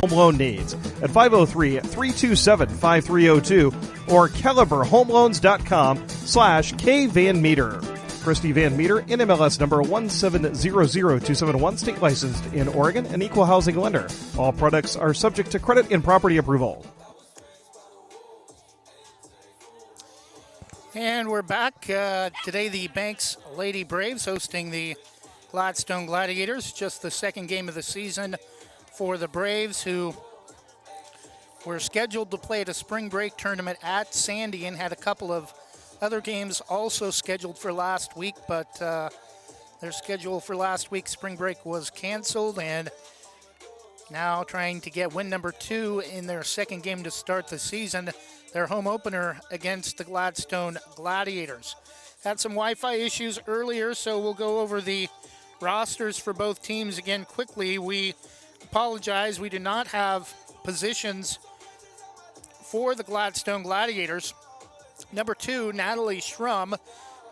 home loan needs at 503-327-5302 or caliberhomeloans.com/kvanmeter. Christy Van Meter, NMLS number 1700271, state licensed in Oregon, an equal housing lender. All products are subject to credit and property approval. And we're back. Today the Banks Lady Braves hosting the Gladstone Gladiators. Just the second game of the season for the Braves, who were scheduled to play at a spring break tournament at Sandy and had a couple of other games also scheduled for last week, but their schedule for last week's spring break was canceled, and now trying to get win number 2 in their second game to start the season, their home opener against the Gladstone Gladiators. Had some Wi-Fi issues earlier, so we'll go over the rosters for both teams again quickly. We apologize, we do not have positions for the Gladstone Gladiators. Number 2, Natalie Schrum.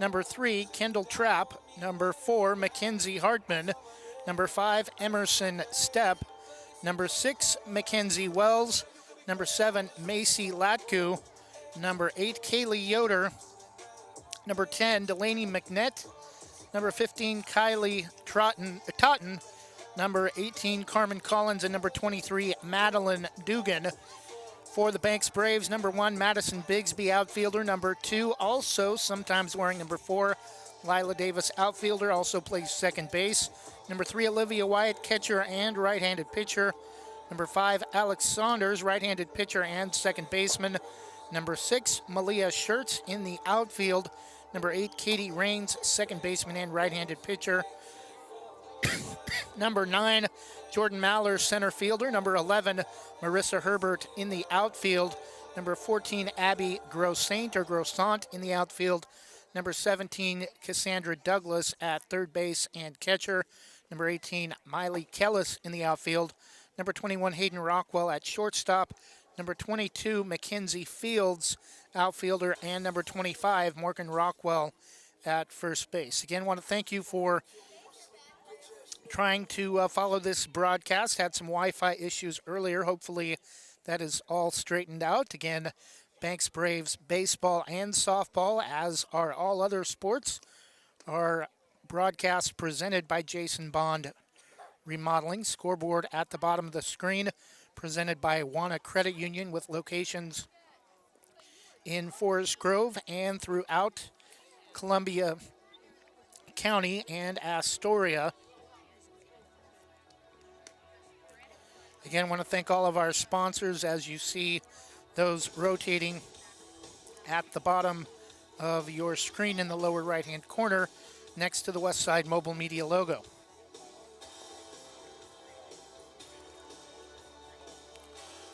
Number 3, Kendall Trapp. Number 4, Mackenzie Hartman. Number 5, Emerson Stepp. Number 6, Mackenzie Wells. Number 7, Macy Latku. Number 8, Kaylee Yoder. Number 10, Delaney McNett. Number 15, Kylie Totten. Number 18, Carmen Collins. And number 23, Madeline Dugan. For the Banks Braves, number 1, Madison Bigsby, outfielder. Number 2, also sometimes wearing number 4, Lila Davis, outfielder, also plays second base. Number 3, Olivia Wyatt, catcher and right-handed pitcher. Number 5, Alex Saunders, right-handed pitcher and second baseman. Number 6, Malia Schertz in the outfield. Number 8, Katie Rains, second baseman and right-handed pitcher. Number 9, Jordan Maller, center fielder. Number 11, Marissa Herbert in the outfield. Number 14, Abby Grossant in the outfield. Number 17, Cassandra Douglas at third base and catcher. Number 18, Miley Kellis in the outfield. Number 21, Hayden Rockwell at shortstop. Number 22, Mackenzie Fields, outfielder. And number 25, Morgan Rockwell at first base. Again, want to thank you for trying to follow this broadcast. Had some Wi-Fi issues earlier. Hopefully that is all straightened out. Again, Banks Braves baseball and softball, as are all other sports, are broadcast presented by Jason Bond Remodeling. Scoreboard at the bottom of the screen, presented by Wana Credit Union, with locations in Forest Grove and throughout Columbia County and Astoria. Again, I want to thank all of our sponsors, as you see those rotating at the bottom of your screen in the lower right-hand corner next to the Westside Mobile Media logo.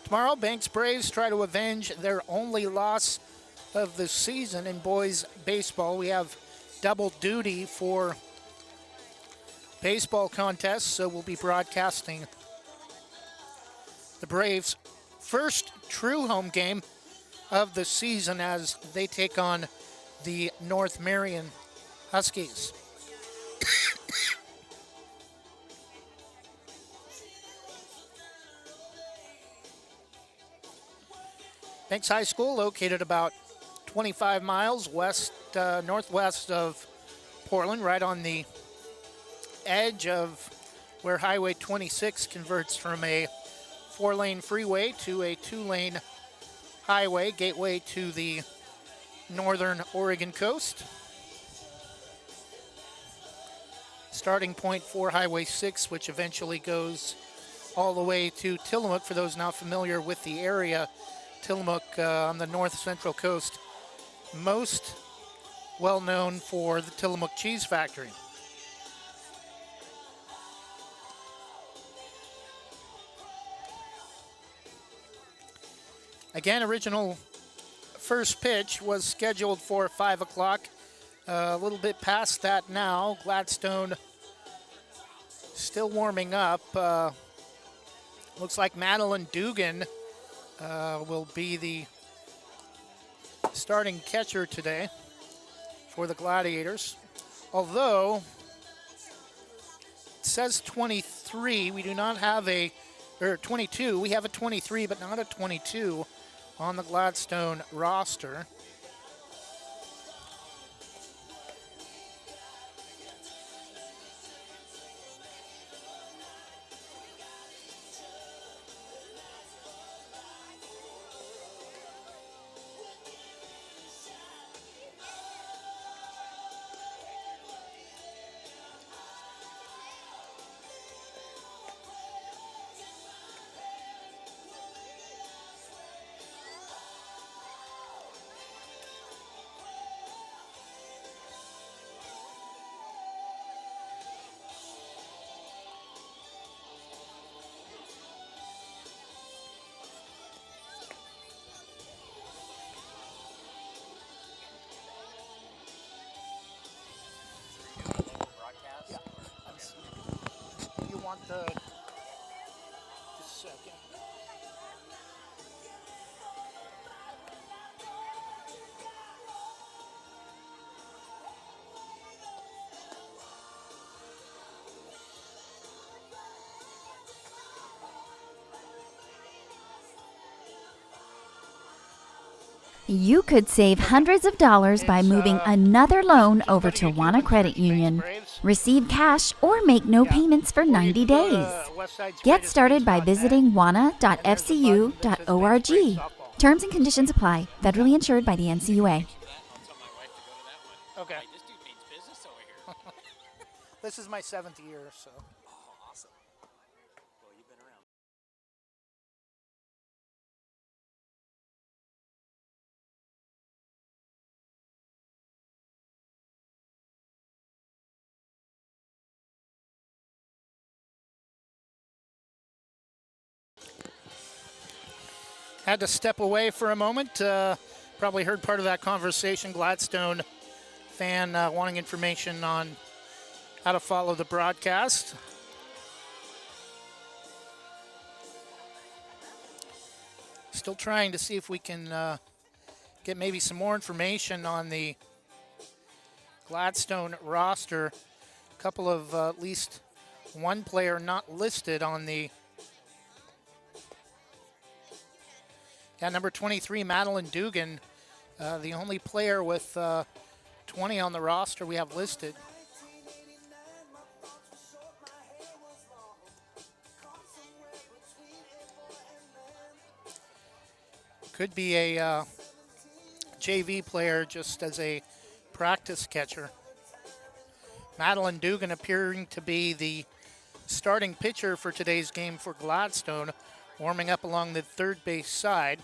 Tomorrow, Banks Braves try to avenge their only loss of the season in boys baseball. We have double duty for baseball contests, so we'll be broadcasting the Braves' first true home game of the season as they take on the North Marion Huskies. Banks High School, located about 25 miles northwest of Portland, right on the edge of where Highway 26 converts from a 4-lane freeway to a 2-lane highway, gateway to the northern Oregon coast. Starting point for Highway 6, which eventually goes all the way to Tillamook. For those not familiar with the area, Tillamook on the north central coast, most well known for the Tillamook Cheese Factory. Again, original first pitch was scheduled for 5 o'clock. A little bit past that now. Gladstone still warming up. Looks like Madeline Dugan will be the starting catcher today for the Gladiators. Although it says 23, we do not have or 22. We have a 23, but not a 22 on the Gladstone roster. You want the, just a second. You could save hundreds of dollars by moving another loan over to Wana Credit Union. Receive cash or make no payments for 90 days. Get started by visiting wana.fcu.org. Terms and conditions apply. Federally insured by the NCUA. Okay. This is my 7th year, so. Had to step away for a moment. Probably heard part of that conversation. Gladstone fan wanting information on how to follow the broadcast. Still trying to see if we can get maybe some more information on the Gladstone roster. A couple of at least one player not listed on the number 23, Madeline Dugan, the only player with 20 on the roster we have listed. Could be a JV player just as a practice catcher. Madeline Dugan appearing to be the starting pitcher for today's game for Gladstone, warming up along the third base side.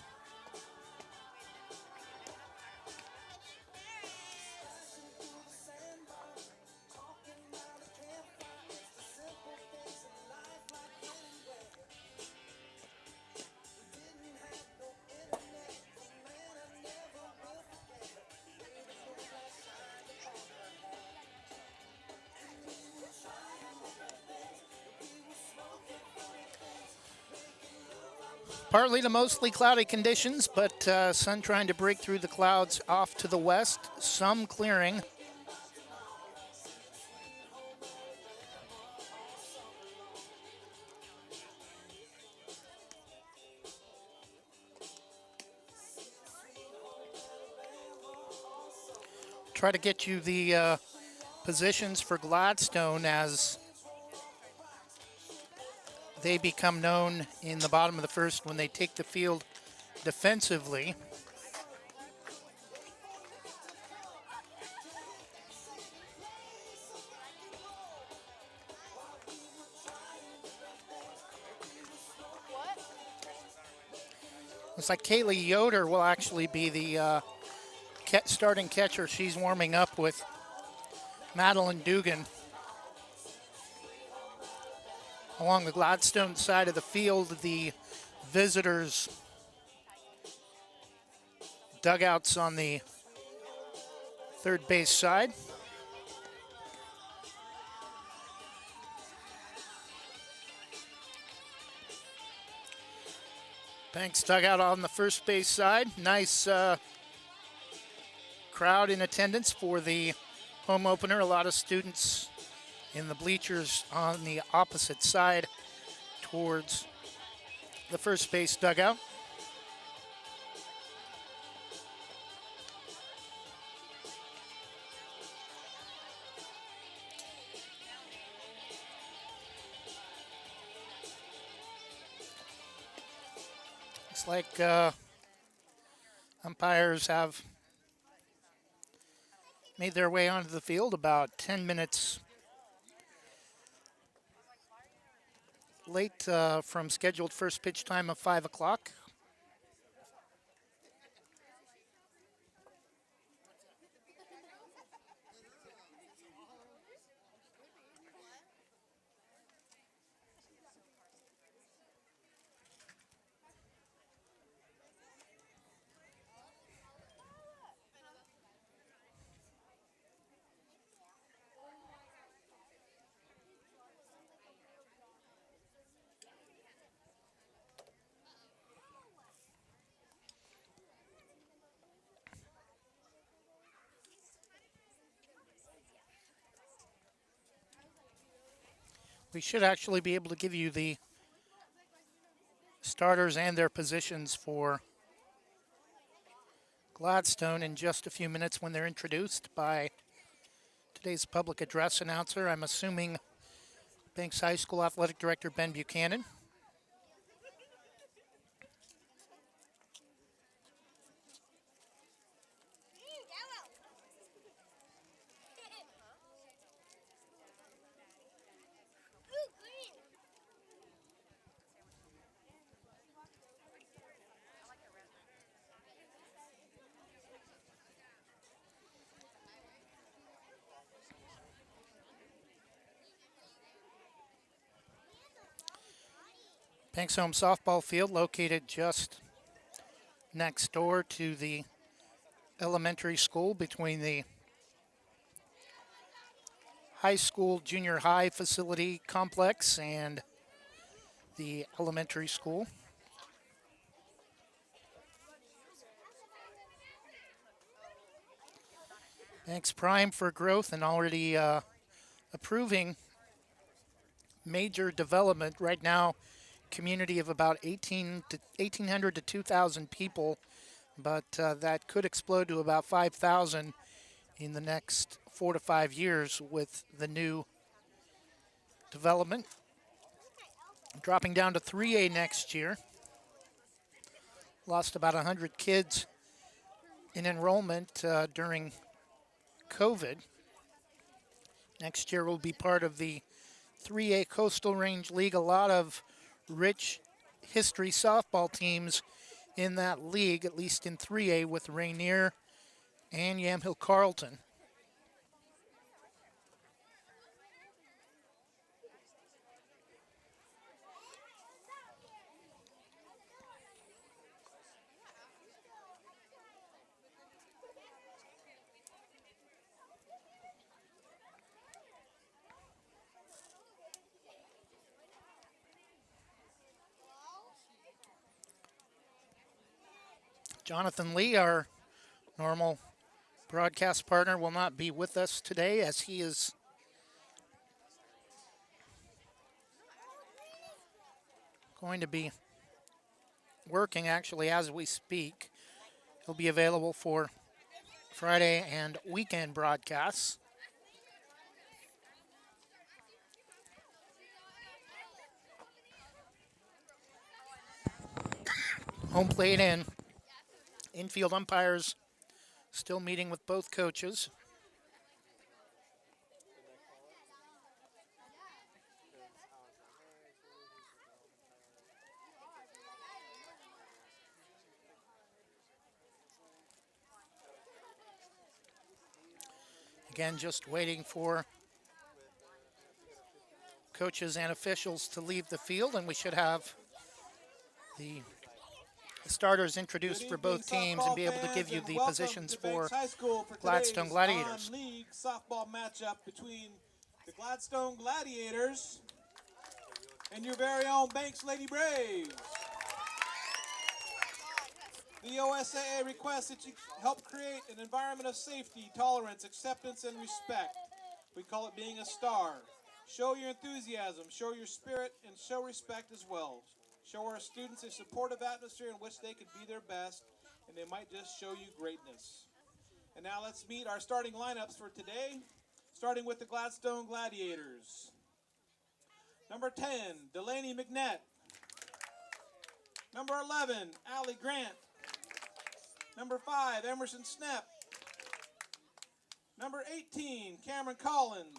Partly to mostly cloudy conditions, but sun trying to break through the clouds off to the west, some clearing. Try to get you the positions for Gladstone as they become known in the bottom of the first when they take the field defensively. Looks like Kaylee Yoder will actually be the starting catcher. She's warming up with Madeline Dugan. Along the Gladstone side of the field, the visitors' dugouts on the third base side. Banks dugout on the first base side. Nice crowd in attendance for the home opener. A lot of students in the bleachers on the opposite side towards the first base dugout. Looks like umpires have made their way onto the field about 10 minutes late from scheduled first pitch time of 5 o'clock. We should actually be able to give you the starters and their positions for Gladstone in just a few minutes when they're introduced by today's public address announcer. I'm assuming Banks High School Athletic Director Ben Buchanan. Banks Home Softball Field located just next door to the elementary school between the high school junior high facility complex and the elementary school. Banks prime for growth and already approving major development right now. Community of about 1,800 to 2,000 people, but that could explode to about 5,000 in the next 4 to 5 years with the new development. Dropping down to 3A next year. Lost about 100 kids in enrollment during COVID. Next year will be part of the 3A Coastal Range League. A lot of rich history softball teams in that league, at least in 3A, with Rainier and Yamhill Carlton. Jonathan Lee, our normal broadcast partner, will not be with us today as he is going to be working actually as we speak. He'll be available for Friday and weekend broadcasts. Home plate and infield umpires still meeting with both coaches. Again, just waiting for coaches and officials to leave the field, and we should have the starters introduced for both teams and be able to give you the positions for Gladstone Gladiators. League softball matchup between the Gladstone Gladiators and your very own Banks Lady Braves. The OSAA requests that you help create an environment of safety, tolerance, acceptance, and respect. We call it being a star. Show your enthusiasm, show your spirit, and show respect as well. Show our students a supportive atmosphere in which they could be their best, and they might just show you greatness. And now let's meet our starting lineups for today, starting with the Gladstone Gladiators. Number 10, Delaney McNett. Number 11, Allie Grant. Number 5, Emerson Snepp. Number 18, Cameron Collins.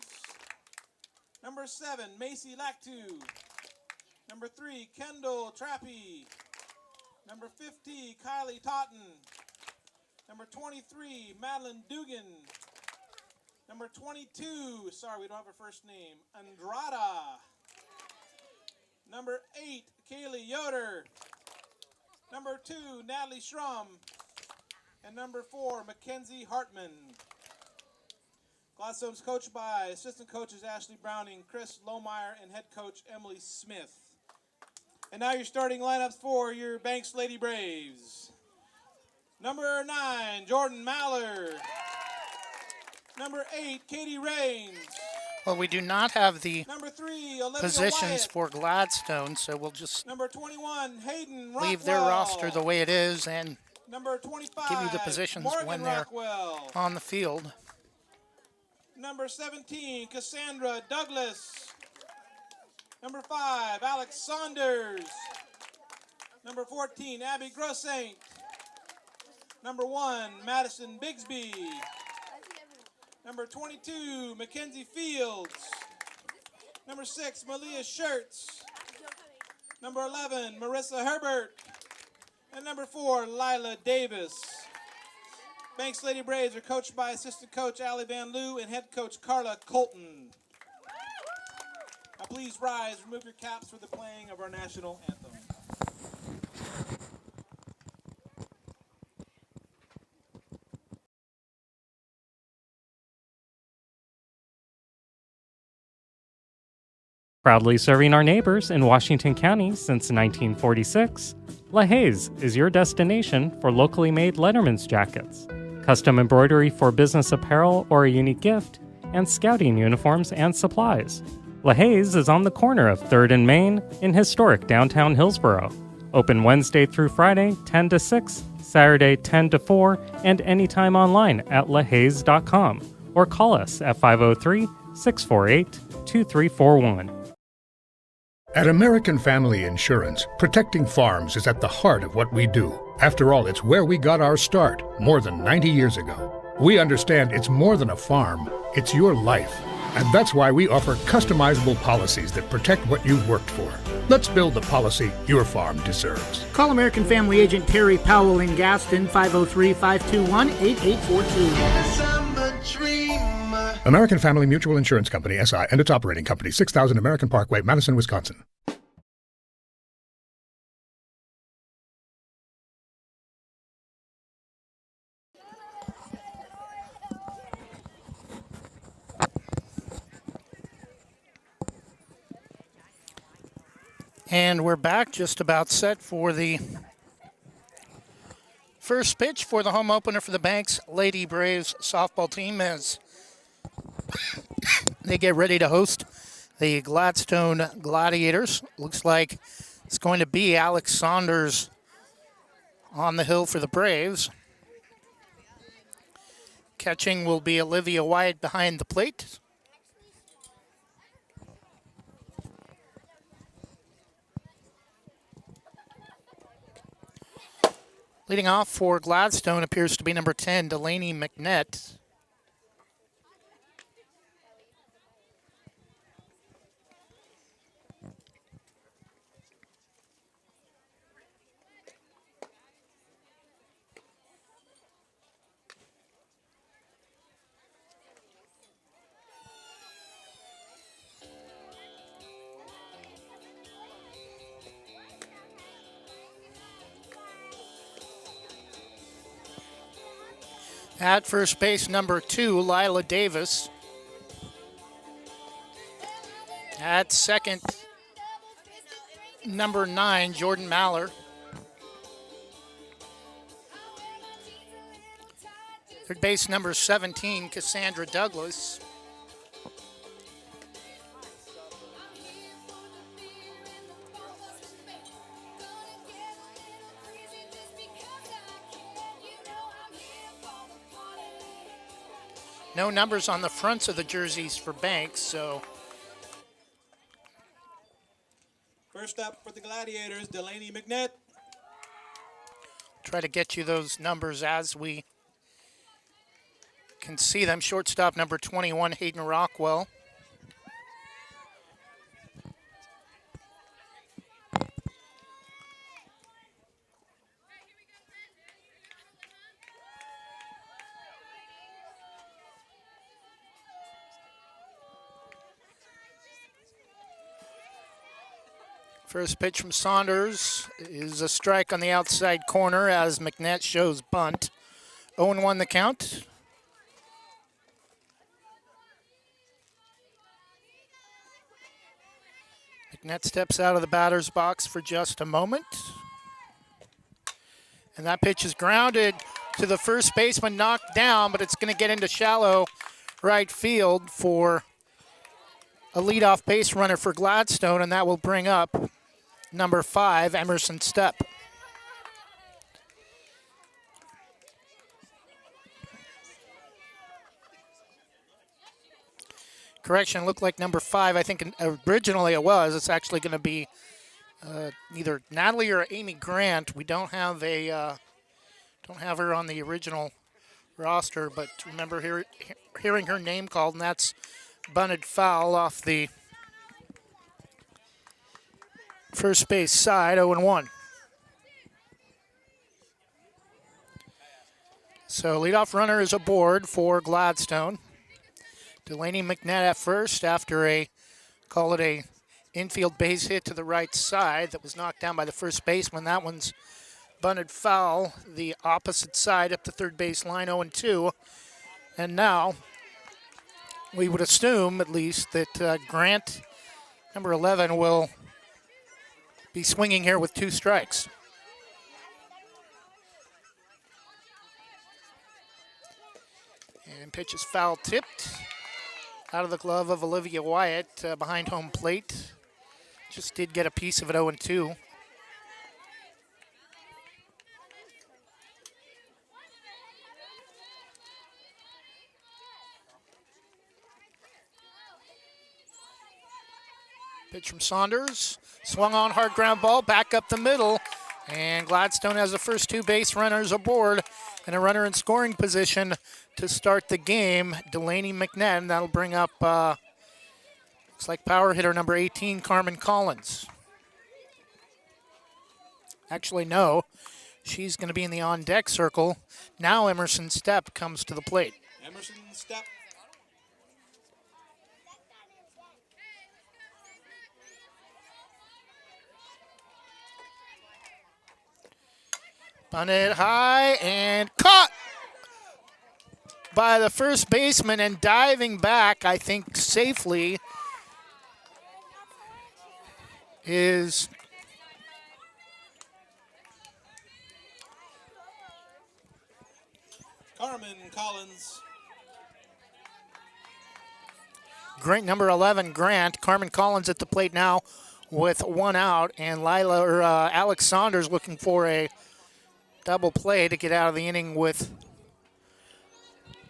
Number 7, Macy Lactu. Number 3, Kendall Trappy. Number 50, Kylie Totten. Number 23, Madeline Dugan. Number 22, sorry, we don't have her first name, Andrada. Number 8, Kaylee Yoder. Number 2, Natalie Schrum. And number 4, Mackenzie Hartman. Gladstone's coached by assistant coaches Ashley Browning, Chris Lohmeyer, and head coach Emily Smith. And now your starting lineups for your Banks Lady Braves. Number 9, Jordan Maller. Number 8, Katie Raines. Well, we do not have the Number 3, Olivia positions Wyatt. for Gladstone, so we'll just Number 21, Hayden Rockwell. leave their roster the way it is and Number 25, give you the positions Morgan when they're Rockwell. on the field. Number 17, Cassandra Douglas. Number 5, Alex Saunders. Number 14, Abby Grossaint. Number 1, Madison Bigsby. Number 22, Mackenzie Fields. Number 6, Malia Schertz. Number 11, Marissa Herbert. And number 4, Lila Davis. Banks Lady Braves are coached by assistant coach Allie Van Loo and head coach Carla Colton. Now please rise, remove your caps for the playing of our national anthem. Proudly serving our neighbors in Washington County since 1946, LaHaye's is your destination for locally made Letterman's jackets, custom embroidery for business apparel or a unique gift, and scouting uniforms and supplies. LaHaye's is on the corner of 3rd and Main in historic downtown Hillsborough. Open Wednesday through Friday, 10 to 6, Saturday, 10 to 4, and anytime online at lahayes.com or call us at 503-648-2341. At American Family Insurance, protecting farms is at the heart of what we do. After all, it's where we got our start more than 90 years ago. We understand it's more than a farm, it's your life. And that's why we offer customizable policies that protect what you've worked for. Let's build the policy your farm deserves. Call American Family Agent Terry Powell in Gaston, 503-521-8842. American Family Mutual Insurance Company, SI, and its operating company, 6000 American Parkway, Madison, Wisconsin. And we're back, just about set for the first pitch for the home opener for the Banks Lady Braves softball team as they get ready to host the Gladstone Gladiators. Looks like it's going to be Alex Saunders on the hill for the Braves. Catching will be Olivia Wyatt behind the plate. Leading off for Gladstone appears to be number 10, Delaney McNett. At first base, number 2, Lila Davis. At second, number 9, Jordan Maller. Third base, number 17, Cassandra Douglas. No numbers on the fronts of the jerseys for Banks, so First up for the Gladiators, Delaney McNett. try to get you those numbers as we can see them. Shortstop number 21, Hayden Rockwell. First pitch from Saunders is a strike on the outside corner as McNett shows bunt. 0-1 the count. McNett steps out of the batter's box for just a moment. And that pitch is grounded to the first baseman, knocked down, but it's going to get into shallow right field for a leadoff base runner for Gladstone, and that will bring up number 5, Emerson Stepp. Correction, looked like number 5. I think originally it was. It's actually going to be either Natalie or Amy Grant. We don't have her on the original roster, but remember hearing her name called, and that's bunted foul off the first base side, 0-1. So leadoff runner is aboard for Gladstone. Delaney McNett at first after a infield base hit to the right side that was knocked down by the first baseman. That one's bunted foul, the opposite side up the third base line, 0-2. And now we would assume at least that Grant, number 11, will be swinging here with 2 strikes. And pitch is foul tipped out of the glove of Olivia Wyatt behind home plate. Just did get a piece of it, 0-2. Pitch from Saunders, swung on, hard ground ball, back up the middle, and Gladstone has the first 2 base runners aboard and a runner in scoring position to start the game. Delaney McNett, and that'll bring up, looks like power hitter number 18, Carmen Collins. Actually, no, she's going to be in the on-deck circle. Now Emerson Stepp comes to the plate. Emerson Stepp. Bunted high and caught by the first baseman, and diving back, I think safely, is Carmen Collins. Great number 11, Grant. Carmen Collins at the plate now with 1 out, and Alex Saunders looking for a double play to get out of the inning with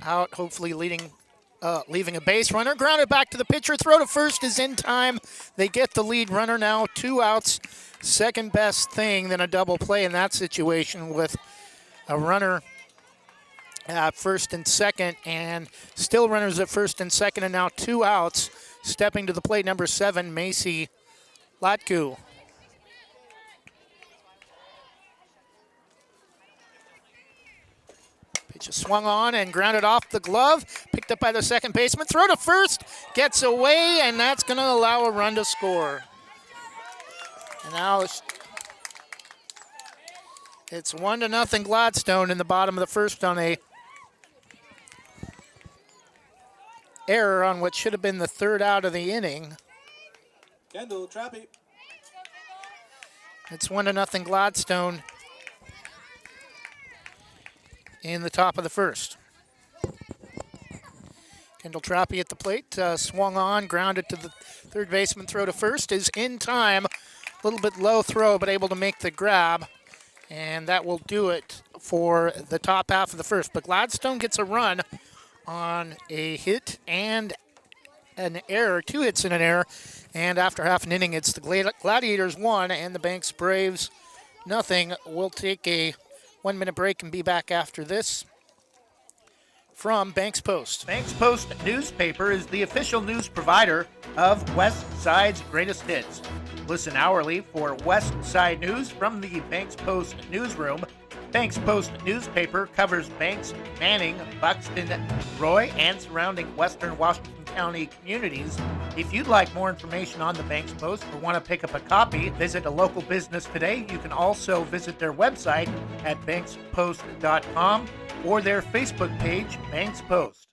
out, hopefully leaving a base runner. Grounded back to the pitcher. Throw to first is in time. They get the lead runner now. 2 outs. Second best thing than a double play in that situation with a runner at first and second, and still runners at first and second, and now 2 outs. Stepping to the plate, number 7, Macy Latku. Pitch is swung on and grounded off the glove. Picked up by the second baseman. Throw to first. Gets away, and that's going to allow a run to score. And now it's 1-0 Gladstone in the bottom of the first on a error on what should have been the 3rd out of the inning. Kendall Trappy. It's 1-0 Gladstone in the top of the first. Kendall Trappy at the plate, swung on, grounded to the third baseman. Throw to first is in time. A little bit low throw, but able to make the grab. And that will do it for the top half of the first. But Gladstone gets a run on a hit and an error, 2 hits and an error. And after half an inning, it's the Gladiators 1 and the Banks Braves nothing. We'll take a 1-minute break and be back after this. From Banks Post. Banks Post newspaper is the official news provider of West Side's greatest hits. Listen hourly for West Side news from the Banks Post newsroom. Banks Post newspaper covers Banks, Manning, Buxton, Roy, and surrounding western Washington County communities. If you'd like more information on the Banks Post or want to pick up a copy, visit a local business today. You can also visit their website at bankspost.com or their Facebook page, Banks Post.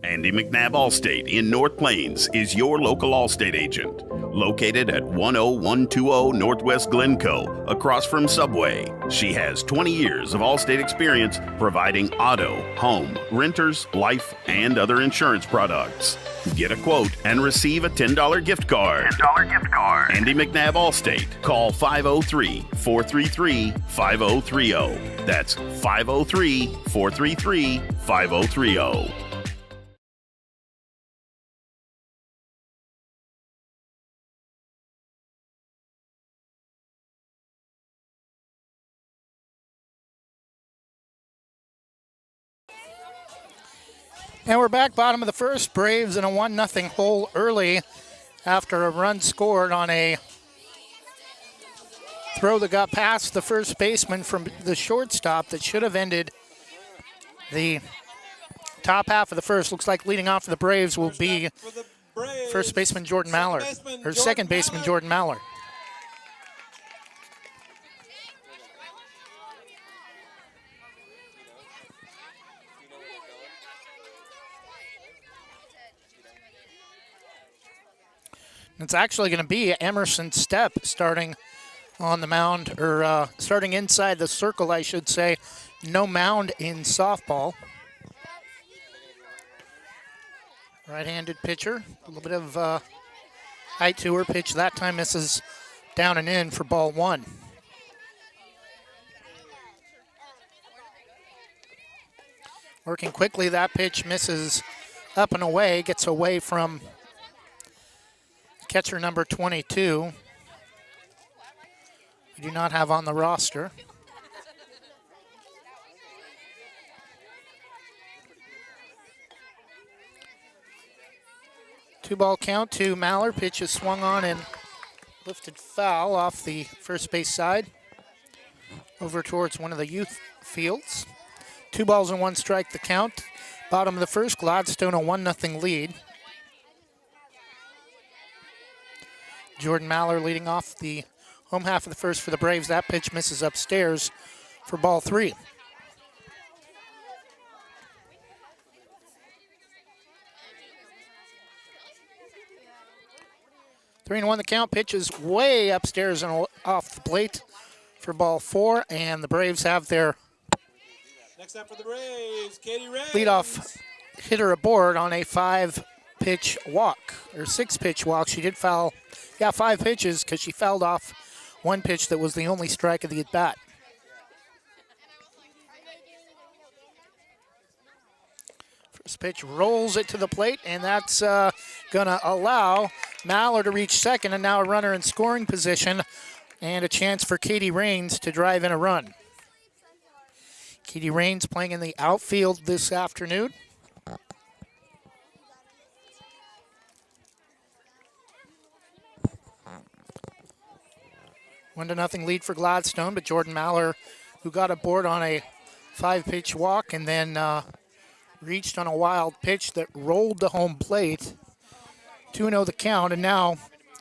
Andy McNabb Allstate in North Plains is your local Allstate agent. Located at 10120 Northwest Glencoe, across from Subway. She has 20 years of Allstate experience providing auto, home, renters, life, and other insurance products. Get a quote and receive a $10 gift card. Andy McNabb Allstate. Call 503-433-5030. That's 503-433-5030. And we're back, bottom of the first. Braves in a 1-0 hole early after a run scored on a throw that got past the first baseman from the shortstop that should have ended the top half of the first. Looks like leading off for the Braves will be first baseman Jordan Maller, or second baseman Jordan Maller. It's actually going to be Emerson Stepp starting on the mound, or starting inside the circle, I should say. No mound in softball. Right-handed pitcher. A little bit of height to her. Pitch that time misses down and in for ball 1. Working quickly, that pitch misses up and away, gets away from catcher number 22. We do not have on the roster. Two-ball count to Maller. Pitch is swung on and lifted foul off the first base side over towards one of the youth fields. 2 balls and 1 strike the count. Bottom of the first, Gladstone a 1-0 lead. Jordan Maller leading off the home half of the first for the Braves. That pitch misses upstairs for ball 3. Three and 1 the count. Pitch is way upstairs and off the plate for ball 4, and the Braves have their Next up for the Braves, Katie Raines. leadoff hitter aboard on a 5-pitch walk, or 6-pitch walk. She did foul, 5 pitches, because she fouled off 1 pitch that was the only strike of the at-bat. First pitch rolls it to the plate, and that's going to allow Maller to reach second, and now a runner in scoring position, and a chance for Katie Raines to drive in a run. Katie Raines playing in the outfield this afternoon. One to nothing lead for Gladstone, but Jordan Maller, who got aboard on a 5-pitch walk and then reached on a wild pitch that rolled the home plate. 2-0 the count, and now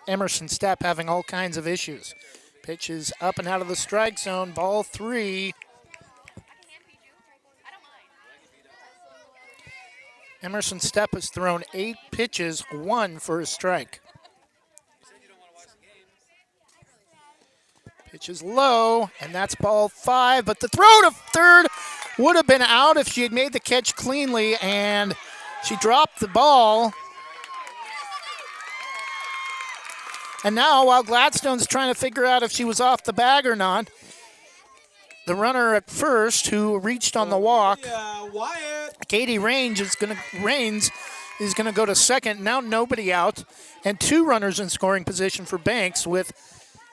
Emerson Stepp having all kinds of issues. Pitch is up and out of the strike zone, ball 3. Emerson Stepp has thrown 8 pitches, 1 for a strike. Pitch is low, and that's ball 5, but the throw to third would have been out if she had made the catch cleanly, and she dropped the ball. And now, while Gladstone's trying to figure out if she was off the bag or not, the runner at first who reached on the walk. Wyatt. Katie Rains is going to go to second. Now nobody out, and 2 runners in scoring position for Banks with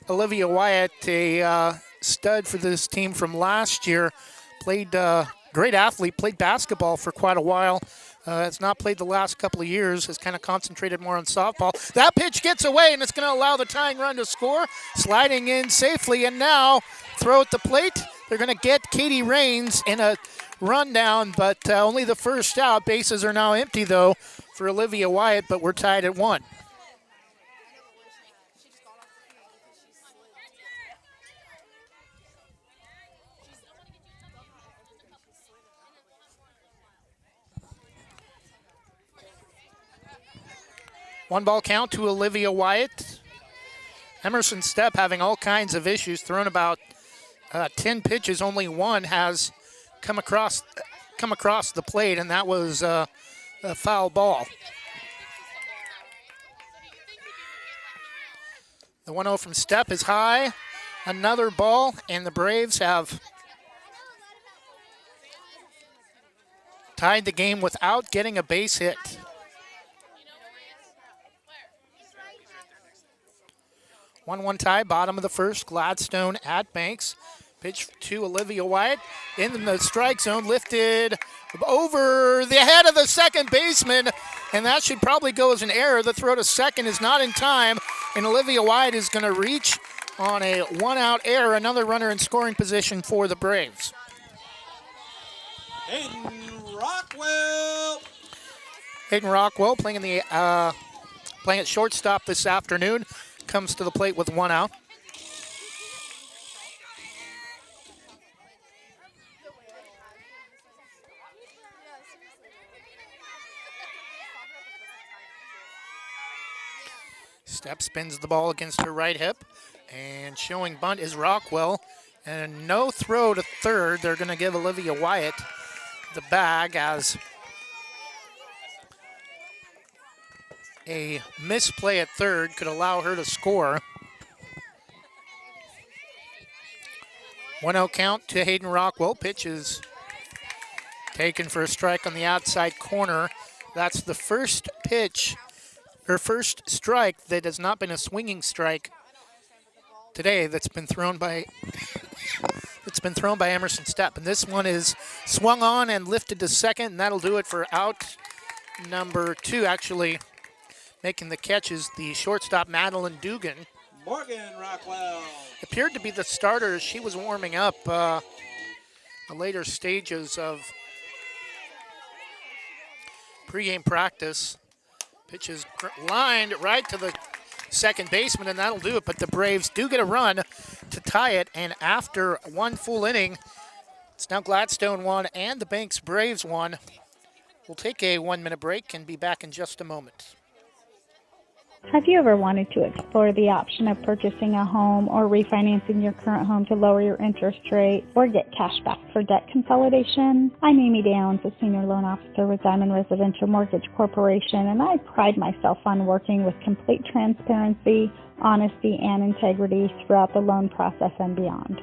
Olivia Wyatt, a stud for this team from last year. Played great athlete, played basketball for quite a while. Has not played the last couple of years, has kind of concentrated more on softball. That pitch gets away, and it's going to allow the tying run to score. Sliding in safely, and now throw at the plate. They're going to get Katie Rains in a rundown, but only the first out. Bases are now empty, though, for Olivia Wyatt, but we're tied at 1. One ball count to Olivia Wyatt. Emerson Stepp having all kinds of issues, thrown about 10 pitches. Only one has come across the plate, and that was a foul ball. The 1-0 from Stepp is high. Another ball, and the Braves have tied the game without getting a base hit. 1-1 tie, bottom of the first. Gladstone at Banks. Pitch to Olivia Wyatt in the strike zone, lifted over the head of the second baseman, and that should probably go as an error. The throw to second is not in time, and Olivia Wyatt is going to reach on a 1-out error. Another runner in scoring position for the Braves. Hayden Rockwell. Hayden Rockwell playing at shortstop this afternoon. Comes to the plate with 1 out. Stepp spins the ball against her right hip, and showing bunt is Rockwell. And no throw to third. They're going to give Olivia Wyatt the bag as a misplay at third could allow her to score. 1-0 count to Hayden Rockwell. Pitch is taken for a strike on the outside corner. That's the first pitch, her first strike that has not been a swinging strike today that's been thrown by Emerson Stepp. And this one is swung on and lifted to second, and that'll do it for out number 2. Actually, making the catch is the shortstop, Madeline Dugan. Morgan Rockwell. Appeared to be the starter as she was warming up the later stages of pregame practice. Pitch is lined right to the second baseman, and that'll do it. But the Braves do get a run to tie it, and after one full inning, it's now Gladstone 1 and the Banks Braves 1. We'll take a 1-minute break and be back in just a moment. Have you ever wanted to explore the option of purchasing a home or refinancing your current home to lower your interest rate or get cash back for debt consolidation? I'm Amy Downs, a Senior Loan Officer with Diamond Residential Mortgage Corporation, and I pride myself on working with complete transparency, honesty, and integrity throughout the loan process and beyond.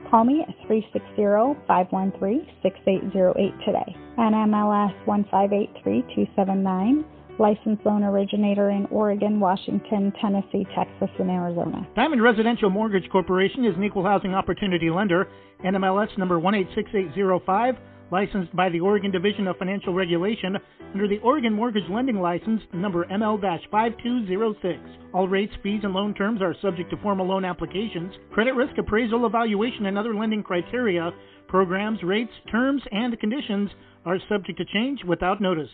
Call me at 360-513-6808 today. NMLS 1583279. Licensed loan originator in Oregon, Washington, Tennessee, Texas, and Arizona. Diamond Residential Mortgage Corporation is an equal housing opportunity lender. NMLS number 186805, licensed by the Oregon Division of Financial Regulation under the Oregon Mortgage Lending License number ML-5206. All rates, fees, and loan terms are subject to formal loan applications, credit risk appraisal, evaluation, and other lending criteria. Programs, rates, terms, and conditions are subject to change without notice.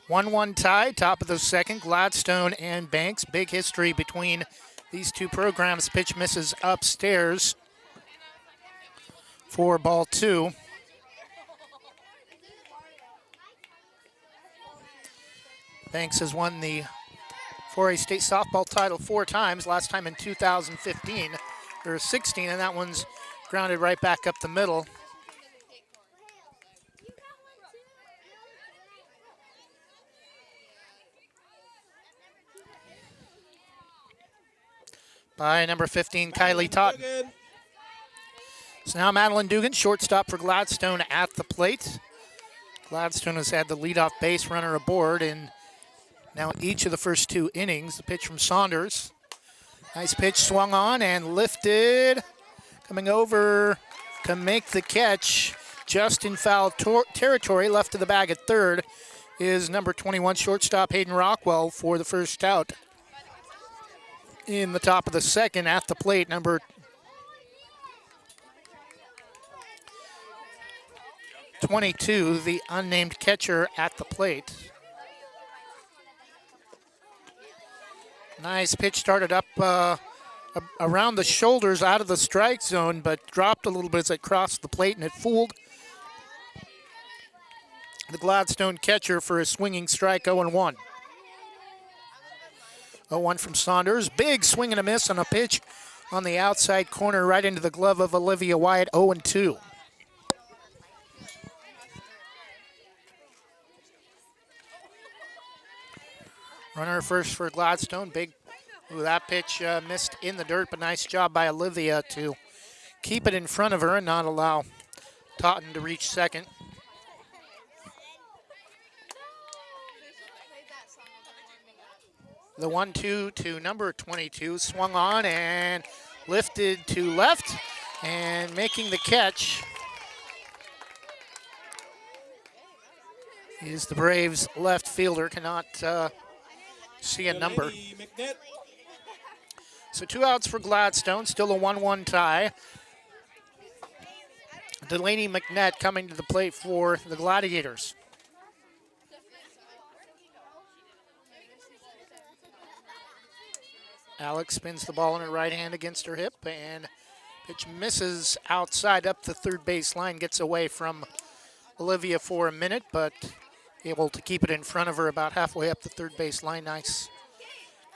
1-1 tie, top of the second, Gladstone and Banks. Big history between these two programs. Pitch misses upstairs for ball 2. Banks has won the 4A state softball title 4 times, last time in 2015, or 16, and that one's grounded right back up the middle. By number 15, Kylie Totten. So now Madeline Dugan, shortstop for Gladstone at the plate. Gladstone has had the leadoff base runner aboard in now each of the first 2 innings. The pitch from Saunders. Nice pitch, swung on and lifted. Coming over to make the catch just in foul territory, left to the bag at third, is number 21 shortstop Hayden Rockwell for the first out. In the top of the second at the plate, number 22, the unnamed catcher at the plate. Nice pitch, started up around the shoulders out of the strike zone, but dropped a little bit as it crossed the plate, and it fooled the Gladstone catcher for a swinging strike. 0-1. 0-1 from Saunders. Big swing and a miss on a pitch on the outside corner right into the glove of Olivia Wyatt. 0-2. Runner first for Gladstone. That pitch missed in the dirt, but nice job by Olivia to keep it in front of her and not allow Totten to reach second. The 1-2 to number 22, swung on and lifted to left, and making the catch is the Braves left fielder. Cannot see a number. So 2 outs for Gladstone, still a 1-1 tie. Delaney McNett coming to the plate for the Gladiators. Alex spins the ball in her right hand against her hip, and pitch misses outside up the third base line, gets away from Olivia for a minute, but able to keep it in front of her about halfway up the third base line. Nice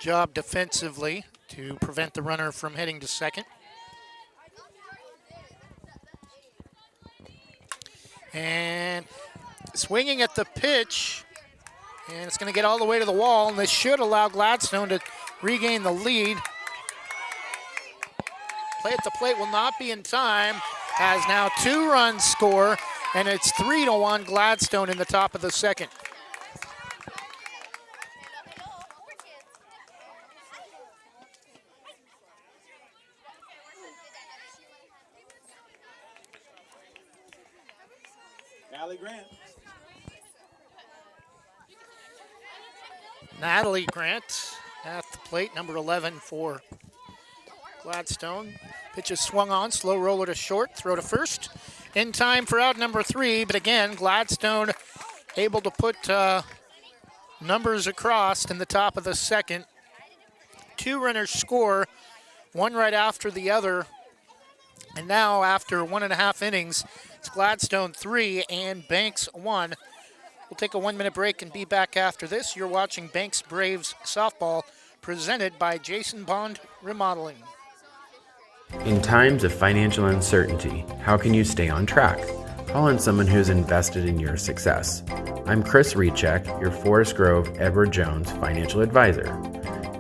job defensively to prevent the runner from heading to second. And swinging at the pitch, and it's going to get all the way to the wall, and this should allow Gladstone to regain the lead. Play at the plate will not be in time, as now 2 runs score, and it's 3-1 Gladstone in the top of the second. Natalie Grant at the plate, number 11 for Gladstone. Pitch is swung on, slow roller to short, throw to first. In time for out number 3, but again, Gladstone able to put numbers across in the top of the second. 2 runners score, one right after the other. And now, after 1.5 innings, it's Gladstone 3 and Banks 1. We'll take a 1-minute break and be back after this. You're watching Banks Braves softball, presented by Jason Bond Remodeling. In times of financial uncertainty, how can you stay on track? Call on someone who's invested in your success. I'm Chris Recheck, your Forest Grove Edward Jones financial advisor.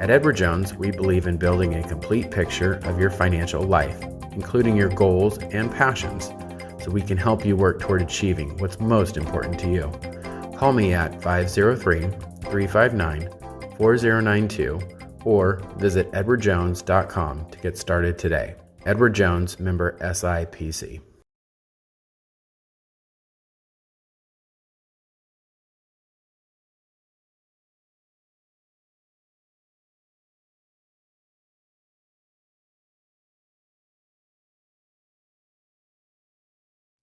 At Edward Jones, we believe in building a complete picture of your financial life, including your goals and passions, so we can help you work toward achieving what's most important to you. Call me at 503-359-4092 or visit edwardjones.com to get started today. Edward Jones, member SIPC.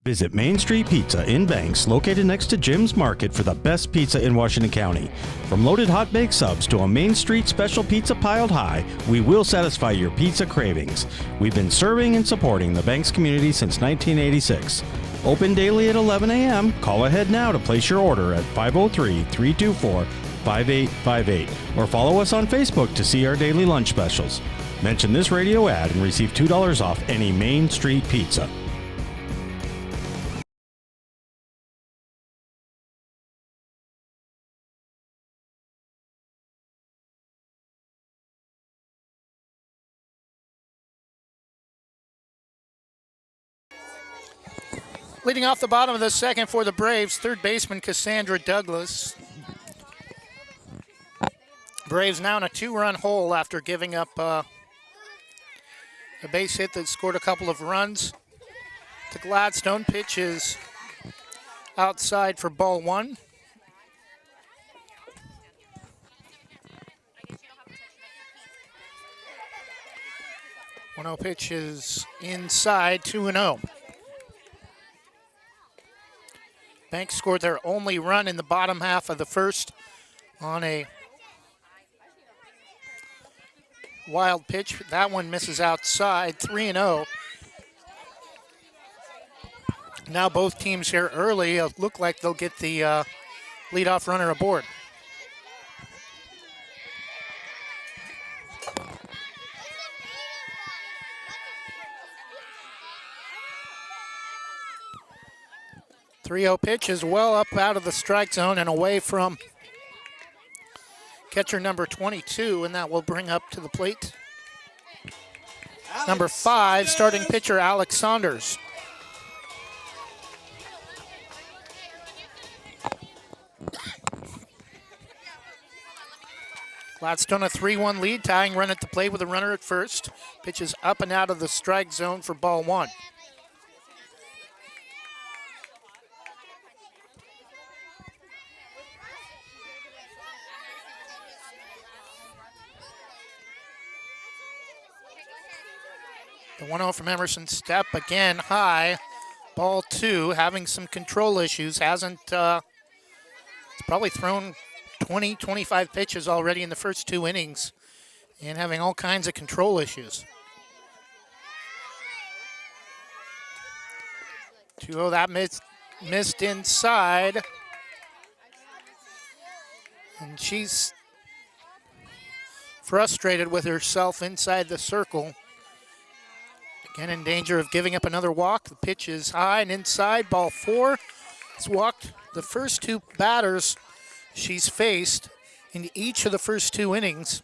Visit Main Street Pizza in Banks, located next to Jim's Market, for the best pizza in Washington County. From loaded hot baked subs to a Main Street special pizza piled high, we will satisfy your pizza cravings. We've been serving and supporting the Banks community since 1986. Open daily at 11 a.m. Call ahead now to place your order at 503-324-5858 or follow us on Facebook to see our daily lunch specials. Mention this radio ad and receive $2 off any Main Street pizza. Leading off the bottom of the second for the Braves, third baseman Cassandra Douglas. Braves now in a 2-run hole after giving up a base hit that scored a couple of runs to Gladstone. Pitch is outside for ball 1. Pitch is inside, 2-0. Banks scored their only run in the bottom half of the first on a wild pitch. That one misses outside, 3-0. Now both teams here early look like they'll get the leadoff runner aboard. Pitch is well up out of the strike zone and away from catcher number 22, and that will bring up to the plate number 5, starting pitcher Alex Saunders. Gladstone a 3-1 lead, tying run at the plate with a runner at first. Pitch is up and out of the strike zone for ball 1. The 1-0 from Emerson Stepp, again high, ball 2, having some control issues. It's probably thrown 20, 25 pitches already in the first 2 innings and having all kinds of control issues. 2-0, that missed inside. And she's frustrated with herself inside the circle. Again, in danger of giving up another walk. The pitch is high and inside, ball 4. It's walked the first 2 batters she's faced in each of the first 2 innings.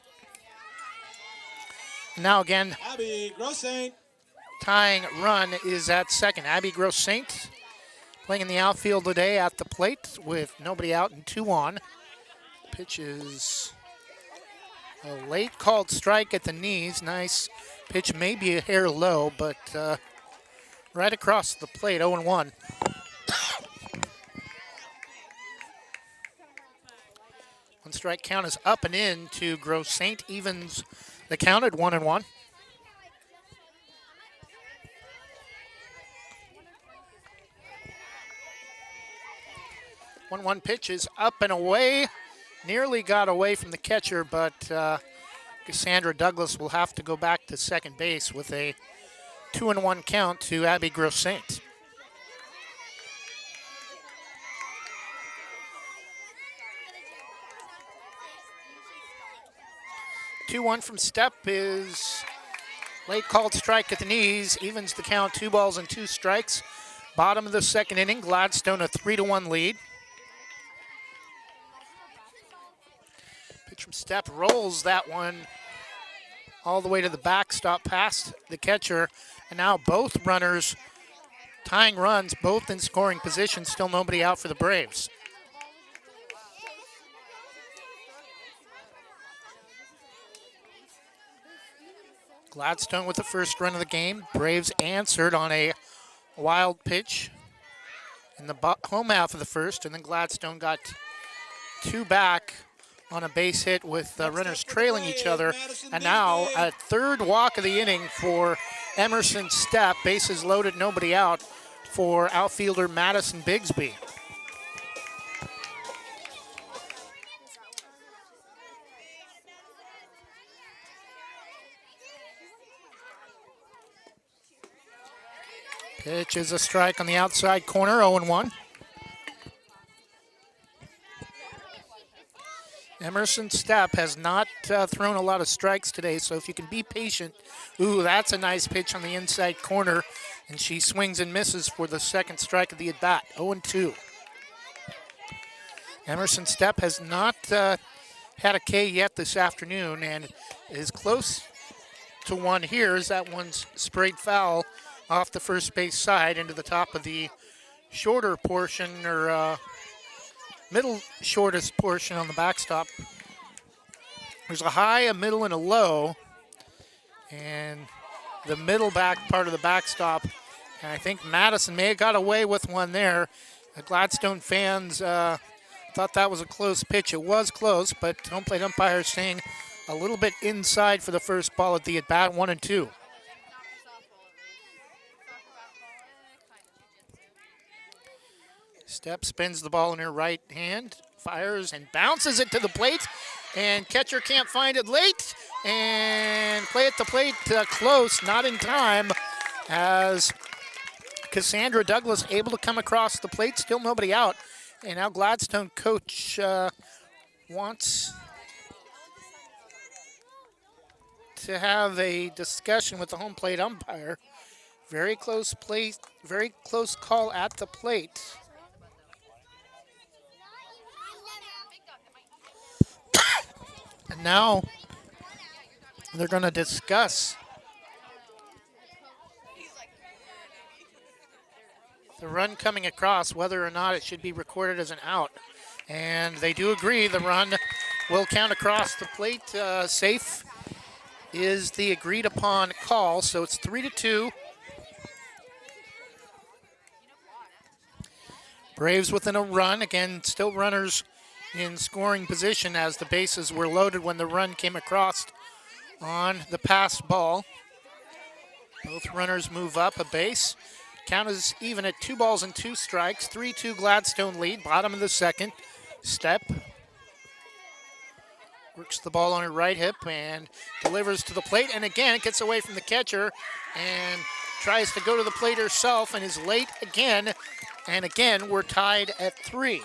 Now again, Abby Gross-Saint. Tying run is at second. Abby Gross-Saint playing in the outfield today at the plate with nobody out and 2 on. Pitch is a late called strike at the knees. Nice pitch, maybe a hair low, but right across the plate, 0-1. One strike count is up and in to Gross-Saint, evens the count at 1-1. One pitch is up and away. Nearly got away from the catcher, but Cassandra Douglas will have to go back to second base with a 2-1 count to Abby Gross-Saint. Two-1 from Stepp is late called strike at the knees, evens the count, 2 balls and 2 strikes. Bottom of the second inning, Gladstone a 3-1 lead. Pitch from Stepp rolls that one all the way to the backstop past the catcher. And now both runners tying runs, both in scoring position, still nobody out for the Braves. Gladstone with the first run of the game. Braves answered on a wild pitch in the home half of the first, and then Gladstone got 2 back on a base hit with runners trailing each other. And now a 3rd walk of the inning for Emerson Stepp. Bases loaded, nobody out. for outfielder Madison Bigsby. Pitch is a strike on the outside corner, 0-1. Emerson Stepp has not thrown a lot of strikes today, so if you can be patient. Ooh, that's a nice pitch on the inside corner, and she swings and misses for the second strike of the at-bat, 0-2. Emerson Stepp has not had a K yet this afternoon and is close to one here as that one's sprayed foul off the first base side into the top of the shorter portion, or middle shortest portion on the backstop. There's a high, a middle, and a low, and the middle back part of the backstop, and I think Madison may have got away with one there. The Gladstone fans thought that was a close pitch. It was close, but home plate umpire saying a little bit inside for the first ball at the at-bat, 1-2. Stepp spins the ball in her right hand, fires and bounces it to the plate, and catcher can't find it late, and play at the plate close, not in time, as Cassandra Douglas able to come across the plate, still nobody out, and now Gladstone coach wants to have a discussion with the home plate umpire. Very close plate, very close call at the plate. And now they're going to discuss the run coming across, whether or not it should be recorded as an out. And they do agree the run will count across the plate. Safe is the agreed upon call, so it's 3-2. Braves within a run. Again, still runners in scoring position as the bases were loaded when the run came across on the pass ball. Both runners move up a base. Count is even at 2 balls and 2 strikes. 3-2 Gladstone lead, bottom of the second. Stepp works the ball on her right hip and delivers to the plate. And again, it gets away from the catcher and tries to go to the plate herself and is late again. And again, we're tied at 3.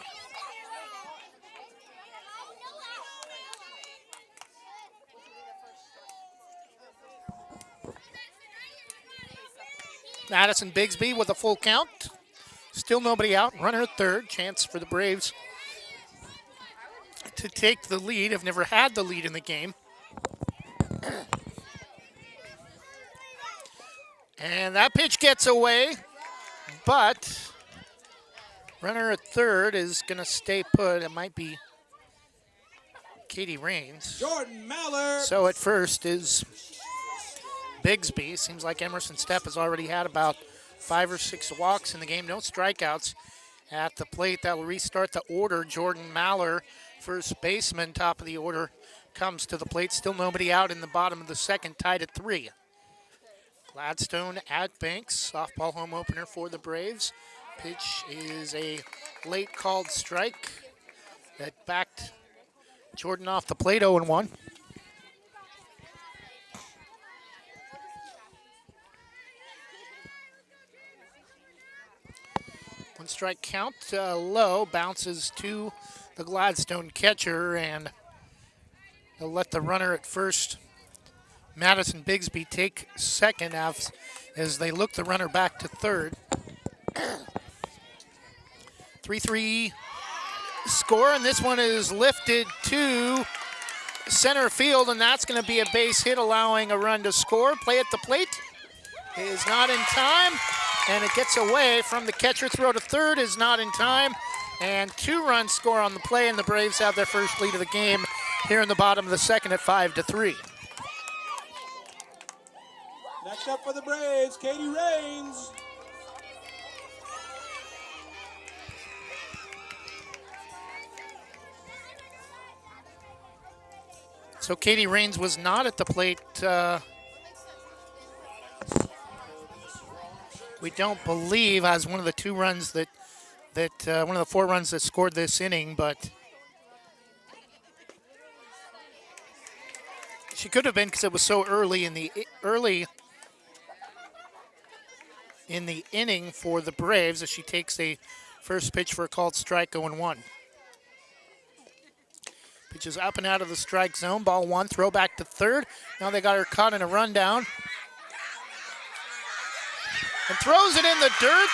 Madison Bigsby with a full count. Still nobody out. Runner at third. Chance for the Braves to take the lead. Have never had the lead in the game. And that pitch gets away, but runner at third is going to stay put. It might be Katie Rains. Jordan Mallard. So at first is Bigsby. Seems like Emerson Stepp has already had about 5 or 6 walks in the game. No strikeouts at the plate. That will restart the order. Jordan Mallard, first baseman, top of the order, comes to the plate. Still nobody out in the bottom of the second, tied at 3. Gladstone at Banks. Softball home opener for the Braves. Pitch is a late called strike that backed Jordan off the plate, 0-1. One strike count, low, bounces to the Gladstone catcher, and they'll let the runner at first, Madison Bigsby, take second as they look the runner back to third. 3-3 score, and this one is lifted to center field, and that's going to be a base hit, allowing a run to score. Play at the plate is not in time, and it gets away from the catcher. Throw to third is not in time, and 2-run score on the play, and the Braves have their first lead of the game here in the bottom of the second at 5-3. Next up for the Braves, Katie Rains. So Katie Rains was not at the plate we don't believe has one of the 2 runs that one of the 4 runs that scored this inning, but she could have been because it was so early in the inning for the Braves as she takes a first pitch for a called strike, 0-1. Pitch is up and out of the strike zone. Ball 1, throw back to third. Now they got her caught in a rundown. And throws it in the dirt.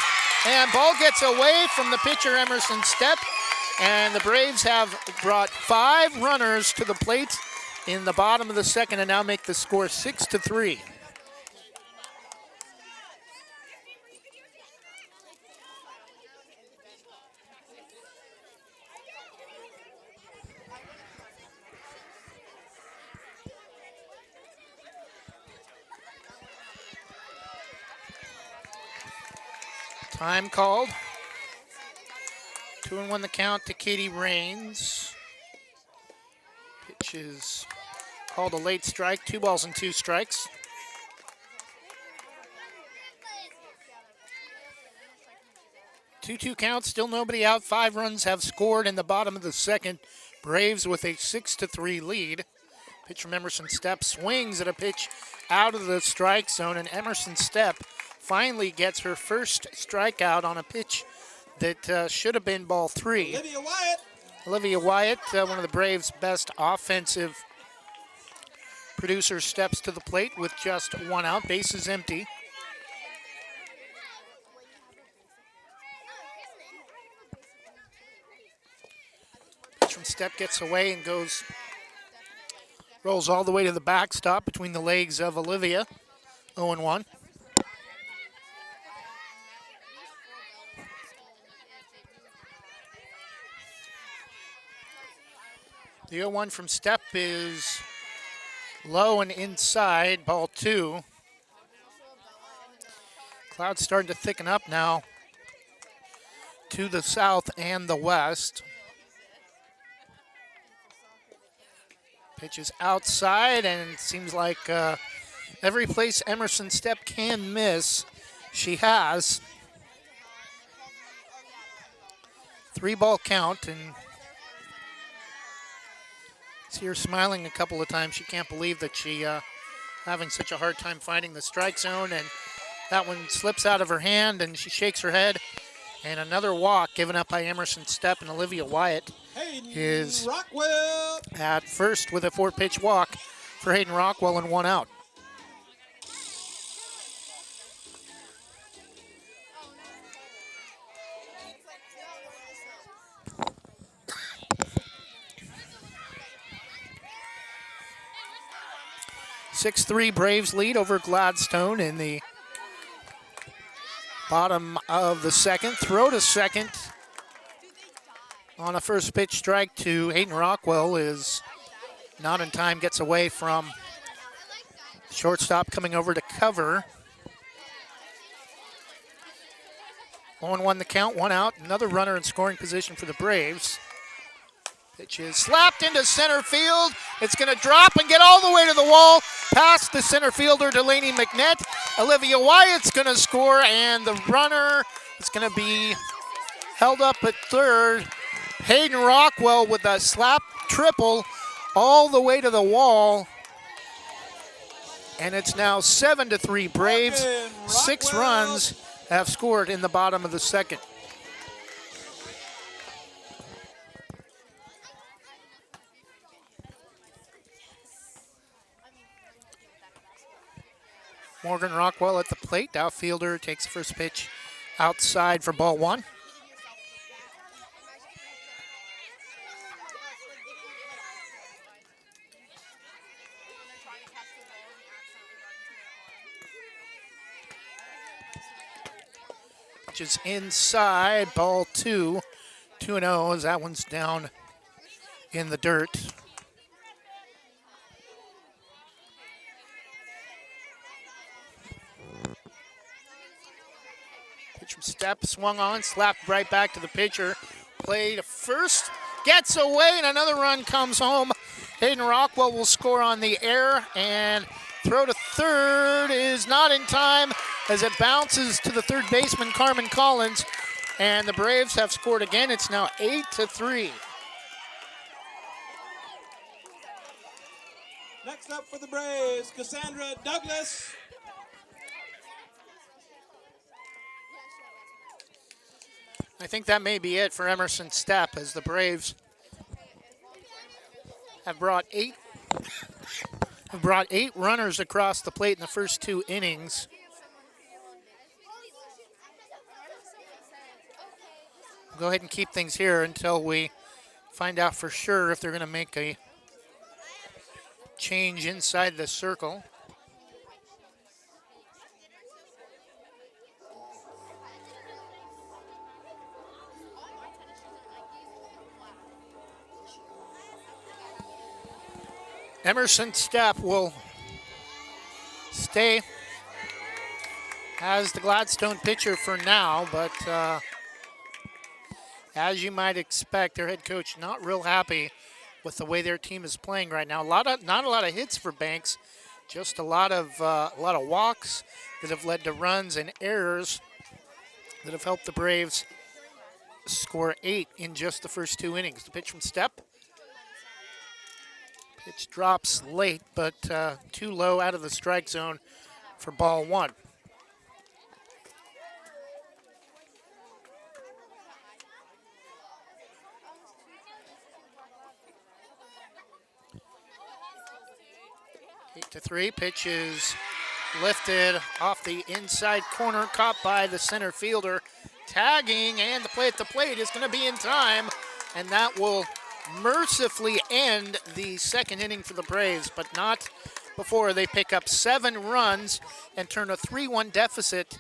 And ball gets away from the pitcher, Emerson Stepp. And the Braves have brought 5 runners to the plate in the bottom of the second and now make the score 6-3. Time called. 2-1 the count to Katie Rains. Pitch is called a late strike, 2 balls and 2 strikes. Two count, still nobody out. 5 runs have scored in the bottom of the second. Braves with a 6-3 lead. Pitch from Emerson Stepp, swings at a pitch out of the strike zone, and Emerson Stepp finally gets her first strikeout on a pitch that should have been ball 3. Olivia Wyatt, one of the Braves' best offensive producers, steps to the plate with just 1 out, bases empty. Pitch from Stepp gets away and rolls all the way to the backstop between the legs of Olivia, 0-1. The 0-1 from Stepp is low and inside, ball 2. Clouds starting to thicken up now to the south and the west. Pitch is outside, and it seems like every place Emerson Stepp can miss, she has. 3-ball count, and see her smiling a couple of times. She can't believe that she having such a hard time finding the strike zone, and that one slips out of her hand, and she shakes her head. And another walk given up by Emerson Stepp, and Olivia Wyatt is at first with a 4-pitch walk for Hayden Rockwell and 1 out. (6-3) Braves lead over Gladstone in the bottom of the second. Throw to second on a first pitch strike to Hayden Rockwell is not in time, gets away from shortstop coming over to cover. 0-1 the count, 1 out. Another runner in scoring position for the Braves. Pitch is slapped into center field. It's going to drop and get all the way to the wall past the center fielder, Delaney McNett. Olivia Wyatt's going to score, and the runner is going to be held up at third. Hayden Rockwell with a slap triple all the way to the wall. And it's now 7-3 Braves. 6 runs have scored in the bottom of the second. Morgan Rockwell at the plate. Outfielder takes the first pitch outside for ball 1. Which is inside, ball 2. 2-0 as that one's down in the dirt. Pitch from Stepp, swung on, slapped right back to the pitcher. Play to first, gets away, and another run comes home. Hayden Rockwell will score on the air, and throw to third is not in time. as it bounces to the third baseman, Carmen Collins, and the Braves have scored again. It's now 8-3. Next up for the Braves, Cassandra Douglas. I think that may be it for Emerson Stepp, as the Braves have brought eight runners across the plate in the first 2 innings. Go ahead and keep things here until we find out for sure if they're going to make a change inside the circle. Emerson Stepp will stay as the Gladstone pitcher for now, but as you might expect, their head coach not real happy with the way their team is playing right now. Not a lot of hits for Banks, just a lot of walks that have led to runs and errors that have helped the Braves score 8 in just the first 2 innings. The pitch from Stepp. Pitch drops late, but too low out of the strike zone for ball 1. Eight to 3. Pitch is lifted off the inside corner, caught by the center fielder. Tagging, and the play at the plate is going to be in time, and that will mercifully end the second inning for the Braves, but not before they pick up 7 runs and turn a 3-1 deficit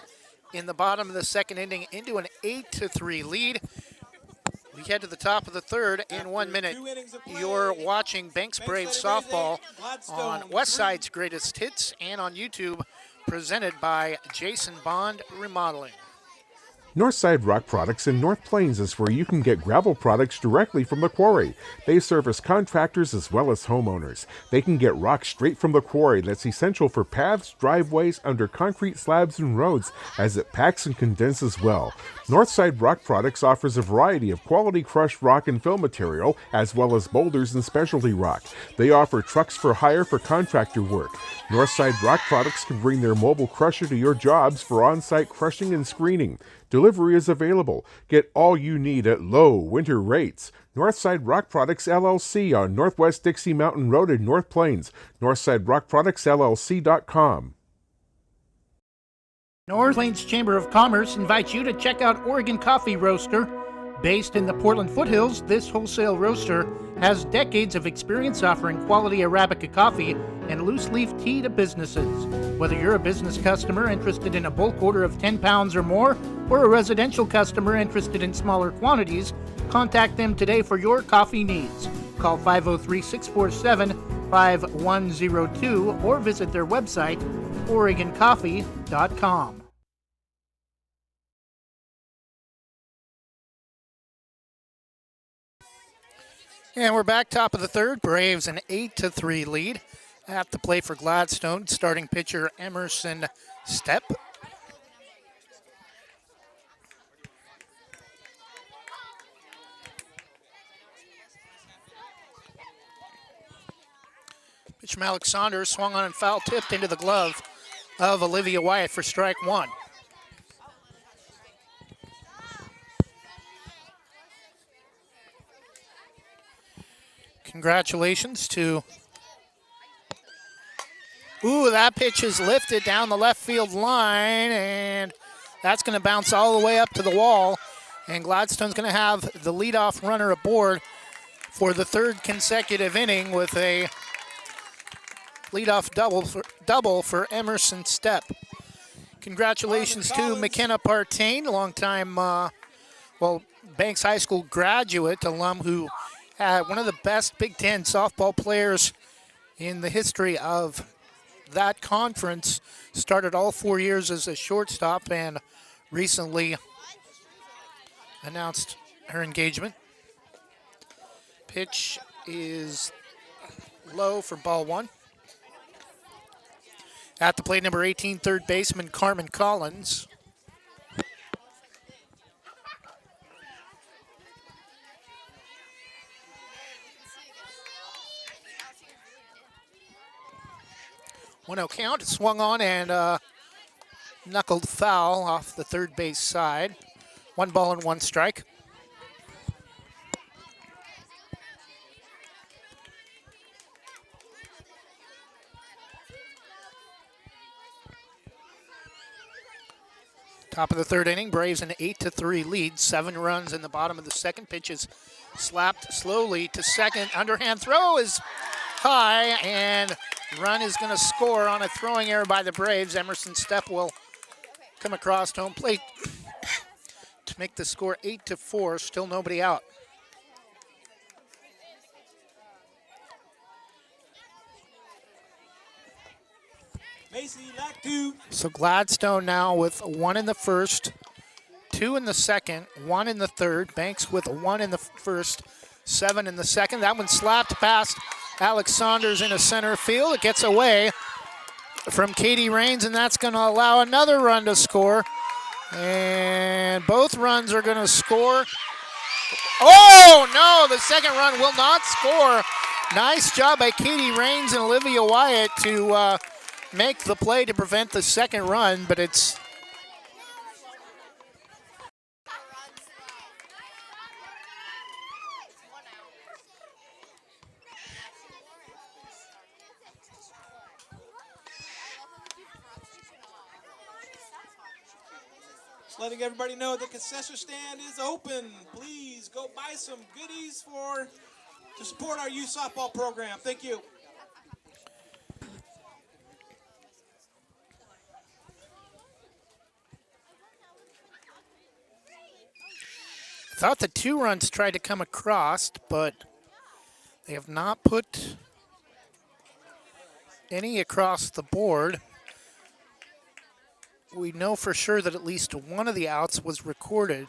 in the bottom of the second inning into an 8-3 lead. We head to the top of the third in 1 minute. You're watching Banks Braves softball on Westside's Greatest Hits and on YouTube, presented by Jason Bond Remodeling. Northside Rock Products in North Plains is where you can get gravel products directly from the quarry. They service contractors as well as homeowners. They can get rock straight from the quarry that's essential for paths, driveways, under concrete slabs and roads, as it packs and condenses well. Northside Rock Products offers a variety of quality crushed rock and fill material, as well as boulders and specialty rock. They offer trucks for hire for contractor work. Northside Rock Products can bring their mobile crusher to your jobs for on-site crushing and screening. Delivery is available. Get all you need at low winter rates. Northside Rock Products LLC on Northwest Dixie Mountain Road in North Plains. NorthsideRockProductsLLC.com. North Plains Chamber of Commerce invites you to check out Oregon Coffee Roaster. Based in the Portland foothills, this wholesale roaster has decades of experience offering quality Arabica coffee and loose-leaf tea to businesses. Whether you're a business customer interested in a bulk order of 10 pounds or more, or a residential customer interested in smaller quantities, contact them today for your coffee needs. Call 503-647-5102 or visit their website, OregonCoffee.com. And we're back, top of the third. Braves an 8-3 lead at the plate for Gladstone. Starting pitcher Emerson Stepp. Pitch from Alex Saunders, swung on and foul tipped into the glove of Olivia Wyatt for strike 1. Congratulations to... Ooh, that pitch is lifted down the left field line, and that's going to bounce all the way up to the wall. And Gladstone's going to have the leadoff runner aboard for the third consecutive inning with a leadoff double for Emerson Stepp. Congratulations to McKenna Partain, longtime, Banks High School graduate, alum who one of the best Big Ten softball players in the history of that conference. Started all 4 years as a shortstop and recently announced her engagement. Pitch is low for ball 1. At the plate, number 18, third baseman Carmen Collins. One-0 count, swung on and knuckled foul off the third base side. 1 ball and 1 strike. Top of the third inning, Braves an 8-3 lead. 7 runs in the bottom of the second. Pitch is slapped slowly to second. Underhand throw is high, and run is going to score on a throwing error by the Braves. Emerson Stepp will come across home plate to make the score 8-4. Still nobody out. So Gladstone now with 1 in the first, 2 in the second, 1 in the third. Banks with 1 in the first, 7 in the second. That one slapped past Alex Saunders into center field. It gets away from Katie Rains, and that's going to allow another run to score. And both runs are going to score. Oh, no, the second run will not score. Nice job by Katie Rains and Olivia Wyatt to make the play to prevent the second run, but it's Just letting everybody know the concession stand is open. Please go buy some goodies to support our youth softball program. Thank you. thought the 2 runs tried to come across, but they have not put any across the board. We know for sure that at least one of the outs was recorded.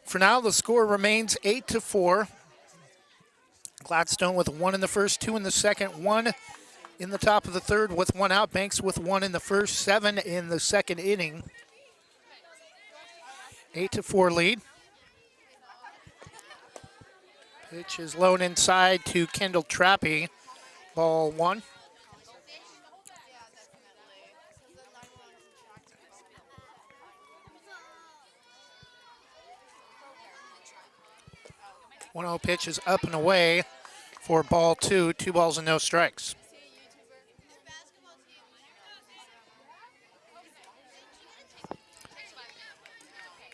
For now, the score remains 8-4. Gladstone with 1 in the first, 2 in the second, 1 in the top of the third with 1 out. Banks with 1 in the first, 7 in the second inning. 8-4 lead. Pitch is low inside to Kendall Trappy. Ball 1. One-0 pitch is up and away for ball 2. 2 balls and no strikes.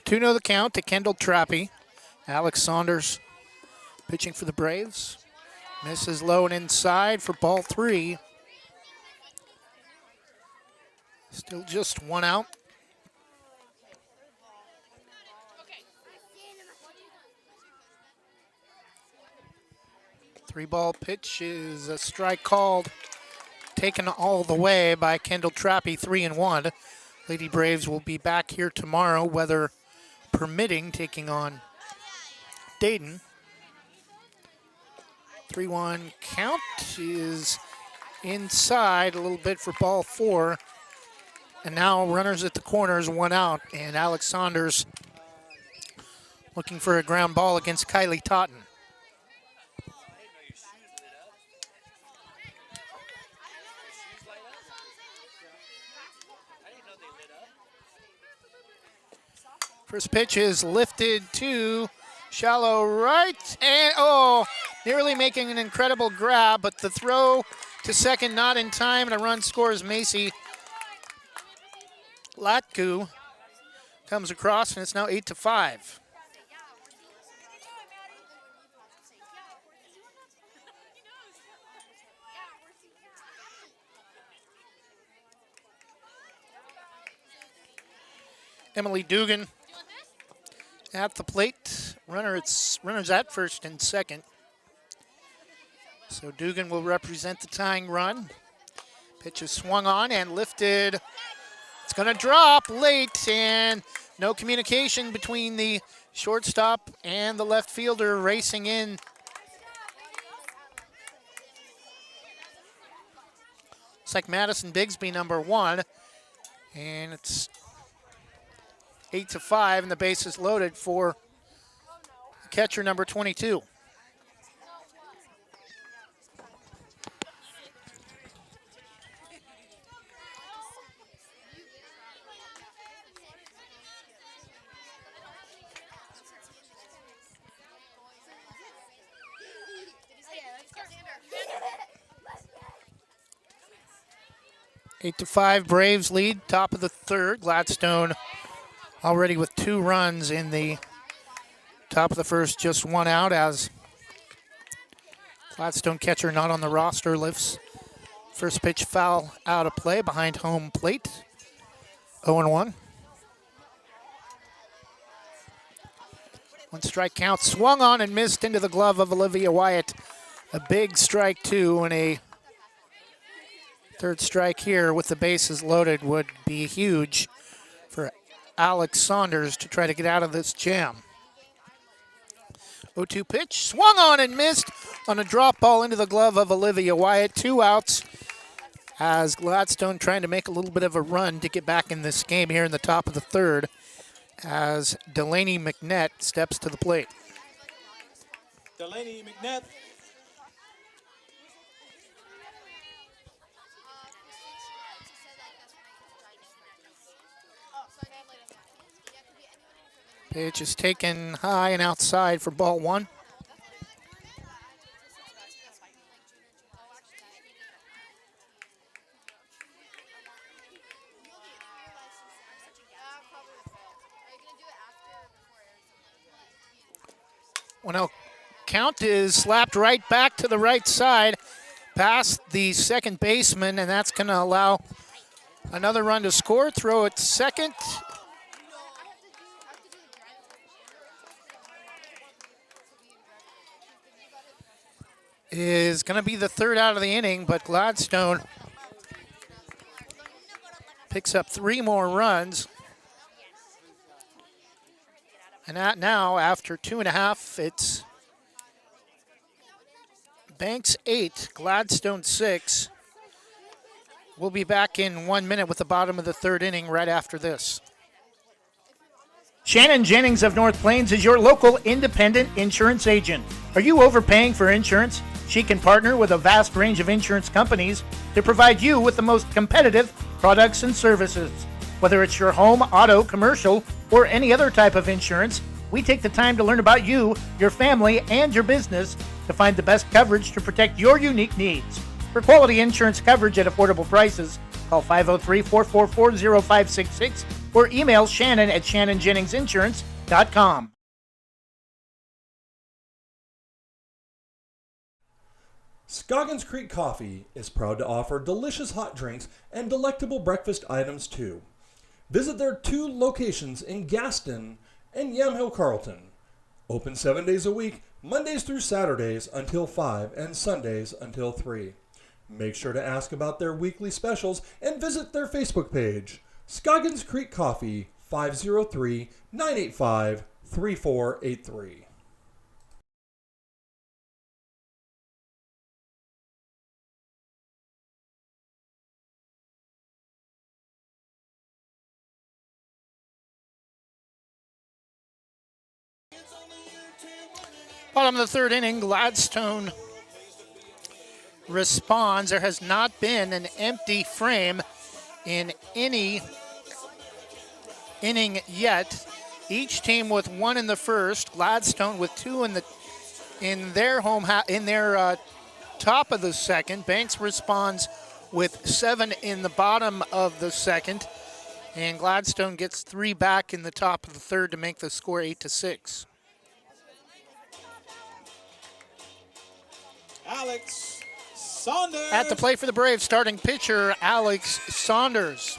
Two the count to Kendall Trappy. Alex Saunders pitching for the Braves. Misses low and inside for ball 3. Still just 1 out. Three-ball pitch is a strike called, taken all the way by Kendall Trappy, 3-1. Lady Braves will be back here tomorrow, weather permitting, taking on Dayton. 3-1 count is inside a little bit for ball 4. And now runners at the corners, 1 out. And Alex Saunders looking for a ground ball against Kylie Totten. First pitch is lifted to shallow right, and nearly making an incredible grab, but the throw to second not in time, and a run scores. Macy Latku comes across, and it's now 8-5. Emily Dugan at the plate. Runners at first and second. So Dugan will represent the tying run. Pitch is swung on and lifted. It's going to drop late, and No communication between the shortstop and the left fielder racing in. It's like Madison Bigsby, number 1. And it's 8-5, and the base is loaded for catcher number 22. Eight to 5, Braves lead, top of the third. Gladstone already with 2 runs in the top of the first, just 1 out as Gladstone catcher not on the roster lifts first pitch foul out of play behind home plate. 0-1. 1 strike count, swung on and missed into the glove of Olivia Wyatt. A big strike 2 and a third strike here with the bases loaded would be huge for Alex Saunders to try to get out of this jam. 0-2 pitch, swung on and missed on a drop ball into the glove of Olivia Wyatt. 2 outs as Gladstone trying to make a little bit of a run to get back in this game here in the top of the third as Delaney McNett steps to the plate. Delaney McNett. Pitch is taken high and outside for ball 1. Well, count is slapped right back to the right side past the second baseman, and that's going to allow another run to score. Throw at second. Is going to be the third out of the inning, but Gladstone picks up 3 more runs. And that now, after 2.5, it's Banks 8, Gladstone 6. We'll be back in 1 minute with the bottom of the third inning right after this. Shannon Jennings of North Plains is your local independent insurance agent. Are you overpaying for insurance? She can partner with a vast range of insurance companies to provide you with the most competitive products and services. Whether it's your home, auto, commercial, or any other type of insurance, we take the time to learn about you, your family, and your business to find the best coverage to protect your unique needs. For quality insurance coverage at affordable prices, call 503-444-0566 or email Shannon at shannonjenningsinsurance.com. Scoggins Creek Coffee is proud to offer delicious hot drinks and delectable breakfast items too. Visit their 2 locations in Gaston and Yamhill Carlton. Open 7 days a week, Mondays through Saturdays until 5 and Sundays until 3. Make sure to ask about their weekly specials and visit their Facebook page. Scoggins Creek Coffee, 503-985-3483. Bottom of the third inning, Gladstone responds. There has not been an empty frame in any inning yet. Each team with 1 in the first. Gladstone with 2 in their top of the second. Banks responds with 7 in the bottom of the second, and Gladstone gets 3 back in the top of the third to make the score 8-6. Alex Saunders. At the plate for the Braves, starting pitcher Alex Saunders.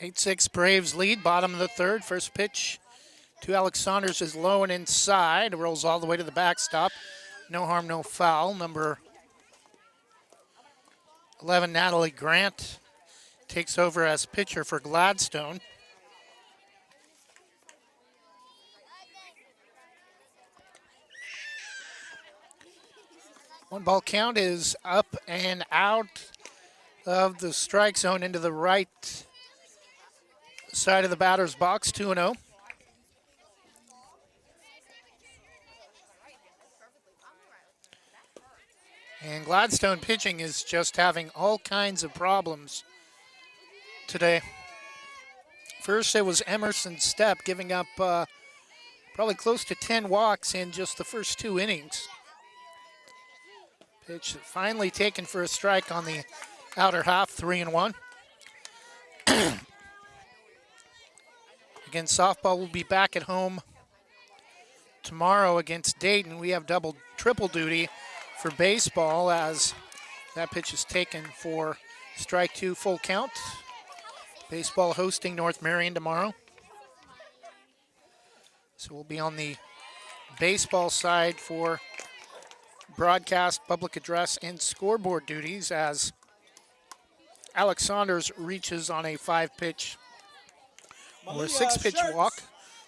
8-6 Braves lead, bottom of the third. First pitch to Alex Saunders is low and inside. Rolls all the way to the backstop. No harm, no foul. Number 11, Natalie Grant, takes over as pitcher for Gladstone. One ball count is up and out of the strike zone into the right side of the batter's box, 2-0. And Gladstone pitching is just having all kinds of problems today. First, it was Emerson Stepp giving up probably close to 10 walks in just the first 2 innings. Pitch finally taken for a strike on the outer half, 3-1. Again, softball will be back at home tomorrow against Dayton. We have triple duty for baseball as that pitch is taken for strike 2, full count. Baseball hosting North Marion tomorrow. So we'll be on the baseball side for broadcast, public address, and scoreboard duties as Alex Saunders reaches on a 5-pitch or a 6-pitch walk.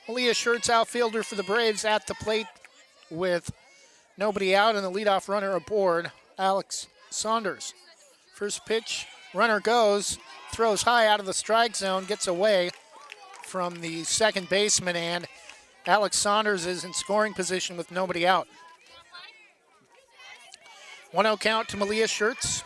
Malia Schertz, outfielder for the Braves, at the plate with nobody out and the leadoff runner aboard, Alex Saunders. First pitch, runner goes, throws high out of the strike zone, gets away from the second baseman, and Alex Saunders is in scoring position with nobody out. 1-0 count to Malia Schertz.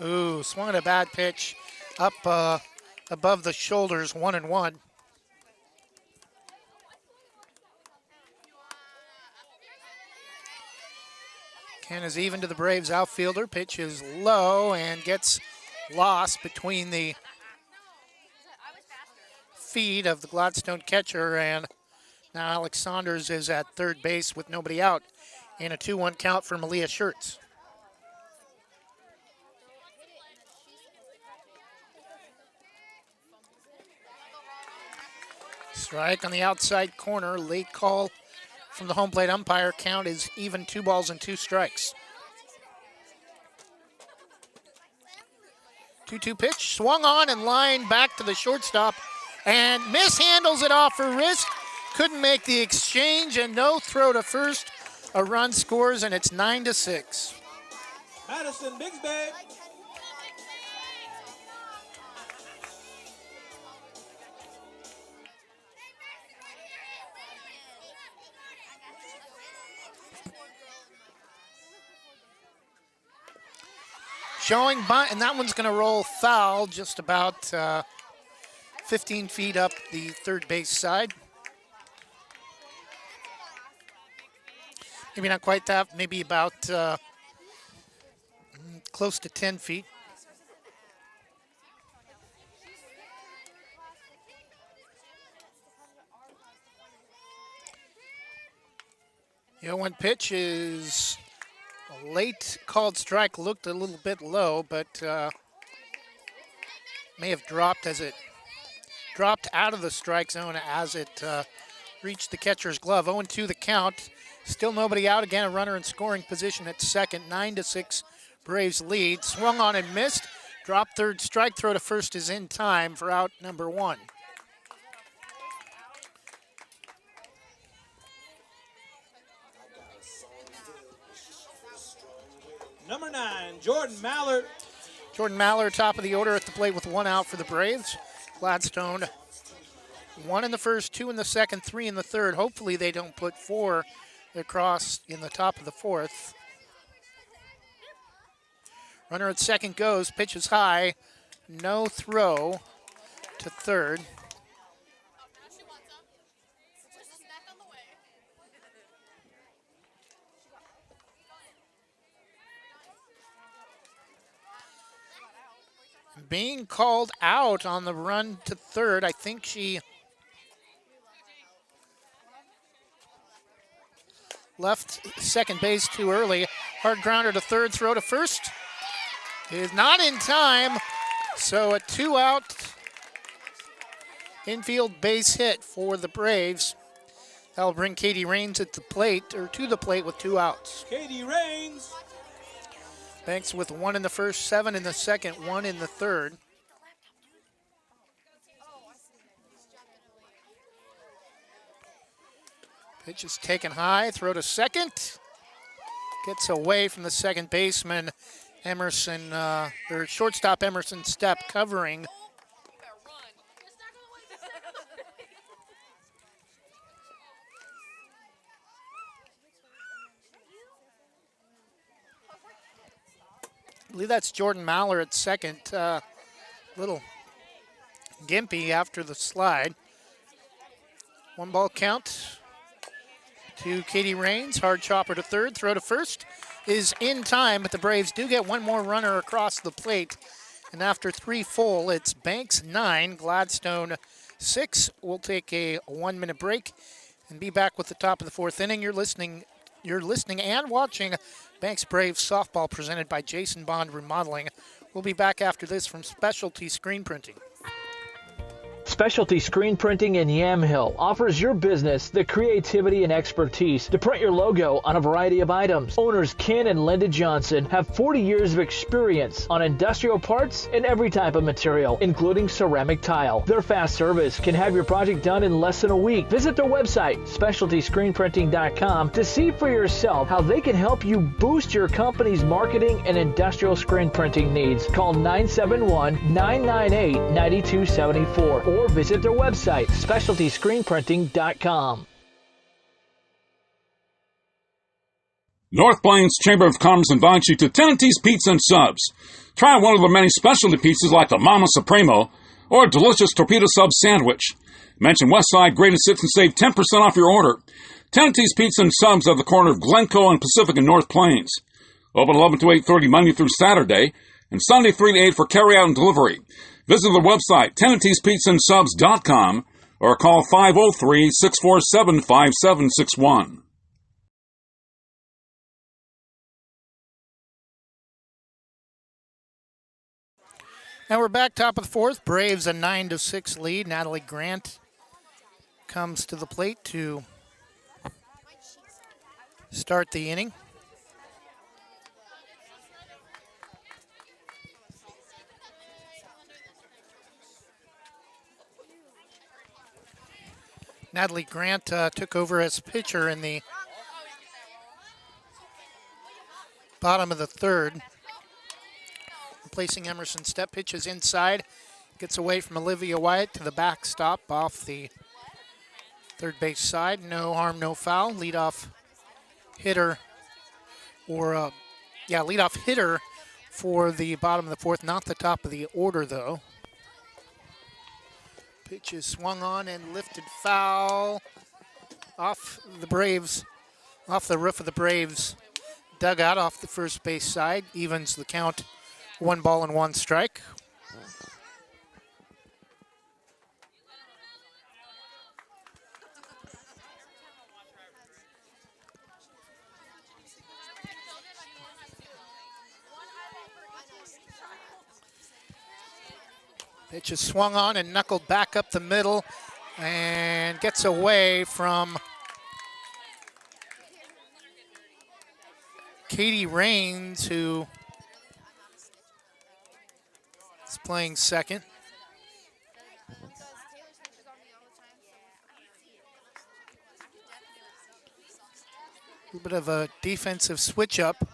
Ooh, swung at a bad pitch up above the shoulders, 1-1. Ken is even to the Braves outfielder. Pitch is low and gets lost between the feet of the Gladstone catcher, and now Alex Saunders is at third base with nobody out in a 2-1 count for Malia Schertz. Strike on the outside corner, late call from the home plate umpire. Count is even, 2 balls and 2 strikes. 2-2 pitch, swung on and lined back to the shortstop and mishandles it off her wrist. Couldn't make the exchange and no throw to first. A run scores and it's 9-6. Madison Bigsby. Showing bunt, and that one's going to roll foul just about 15 feet up the third base side. Maybe not quite that, maybe about close to 10 feet. The 0-1 pitch is a late called strike, looked a little bit low, but may have dropped as it dropped out of the strike zone as it reached the catcher's glove. 0-2 the count. Still nobody out. Again, a runner in scoring position at second. 9-6 Braves lead. Swung on and missed. Drop third. Strike throw to first is in time for out number 1. Number 9, Jordan Mallard. Jordan Mallard, top of the order at the plate with 1 out for the Braves. Gladstone, 1 in the first, 2 in the second, 3 in the third. Hopefully they don't put 4 across in the top of the fourth. Runner at second goes, pitch is high, no throw to third. Being called out on the run to third. I think she left second base too early. Hard grounder to third, throw to first. Is not in time, so a 2-out infield base hit for the Braves. That'll bring Katie Rains at the plate, or to the plate with 2 outs. Katie Rains. Banks with 1 in the first, 7 in the second, 1 in the third. Pitch is taken high, throw to second. Gets away from the second baseman, Emerson, or shortstop Emerson Stepp covering. I believe that's Jordan Maller at second. Little gimpy after the slide. 1-ball count to Katie Rains. Hard chopper to third, throw to first is in time, but the Braves do get 1 more runner across the plate. And after 3 full, it's Banks 9, Gladstone 6. We'll take a 1-minute break and be back with the top of the 4th inning. You're listening and watching Banks Braves softball presented by Jason Bond Remodeling. We'll be back after this from Specialty Screen Printing. Specialty Screen Printing in Yamhill offers your business the creativity and expertise to print your logo on a variety of items. Owners Ken and Linda Johnson have 40 years of experience on industrial parts and every type of material, including ceramic tile. Their fast service can have your project done in less than a week. Visit their website, specialtyscreenprinting.com, to see for yourself how they can help you boost your company's marketing and industrial screen printing needs. Call 971-998-9274 or visit their website, specialtyscreenprinting.com. North Plains Chamber of Commerce invites you to Tenante's Pizza and Subs. Try one of the many specialty pizzas like the Mama Supremo or a delicious torpedo sub sandwich. Mention Westside Greatest Hits and save 10% off your order. Tenante's Pizza and Subs at the corner of Glencoe and Pacific in North Plains. Open 11 to 8:30 Monday through Saturday and Sunday 3 to 8 for carry-out and delivery. Visit the website, Tenante'sPizzaAndSubs.com, or call 503-647-5761. Now we're back, top of the 4th. Braves a 9-6 lead. Natalie Grant comes to the plate to start the inning. Natalie Grant took over as pitcher in the bottom of the 3rd. Replacing Emerson Stepp, pitches inside. Gets away from Olivia Wyatt to the backstop off the third base side. No harm, no foul. Leadoff hitter, leadoff hitter for the bottom of the 4th. Not the top of the order, though. Pitch is swung on and lifted foul off the Braves, off the roof of the Braves dugout, off the first base side. Evens the count, 1 ball and 1 strike. Pitch is swung on and knuckled back up the middle and gets away from Katie Rains, who is playing second. A little bit of a defensive switch up.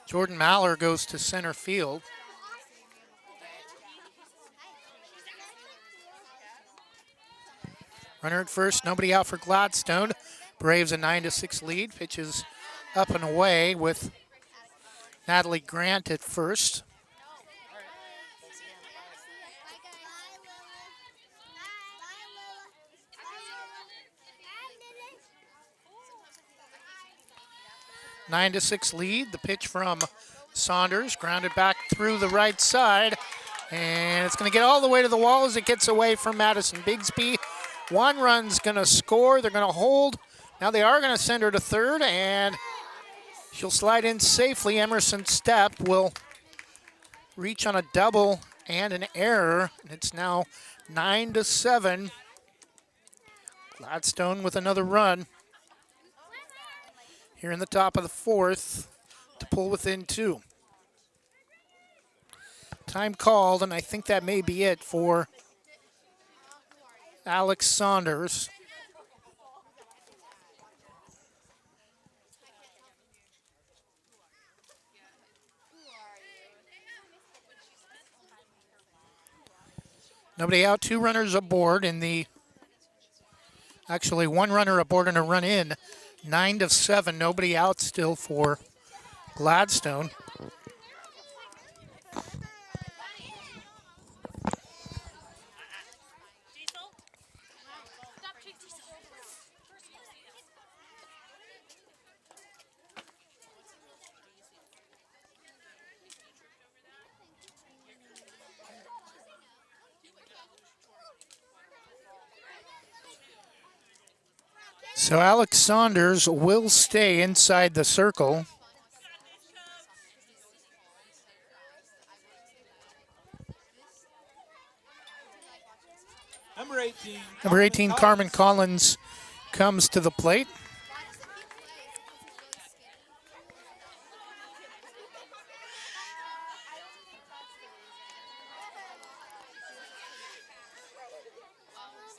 Jordan Maller goes to center field. Runner at first, nobody out for Gladstone. Braves a 9-6 lead. Pitches up and away with Natalie Grant at first. Nine to 6 lead. The pitch from Saunders, grounded back through the right side, and it's going to get all the way to the wall as it gets away from Madison Bigsby. 1 run's going to score. They're going to hold. Now they are going to send her to third, and She'll slide in safely. Emerson Stepp will reach on a double and an error, and it's now 9-7. Gladstone with another run here in the top of the fourth to pull within 2. Time called, and I think that may be it for Alex Saunders. Nobody out, 2 runners aboard in the, actually 1 runner aboard and a run in. 9-7, nobody out still for Gladstone. So Alex Saunders will stay inside the circle. Number 18, Carmen Collins comes to the plate.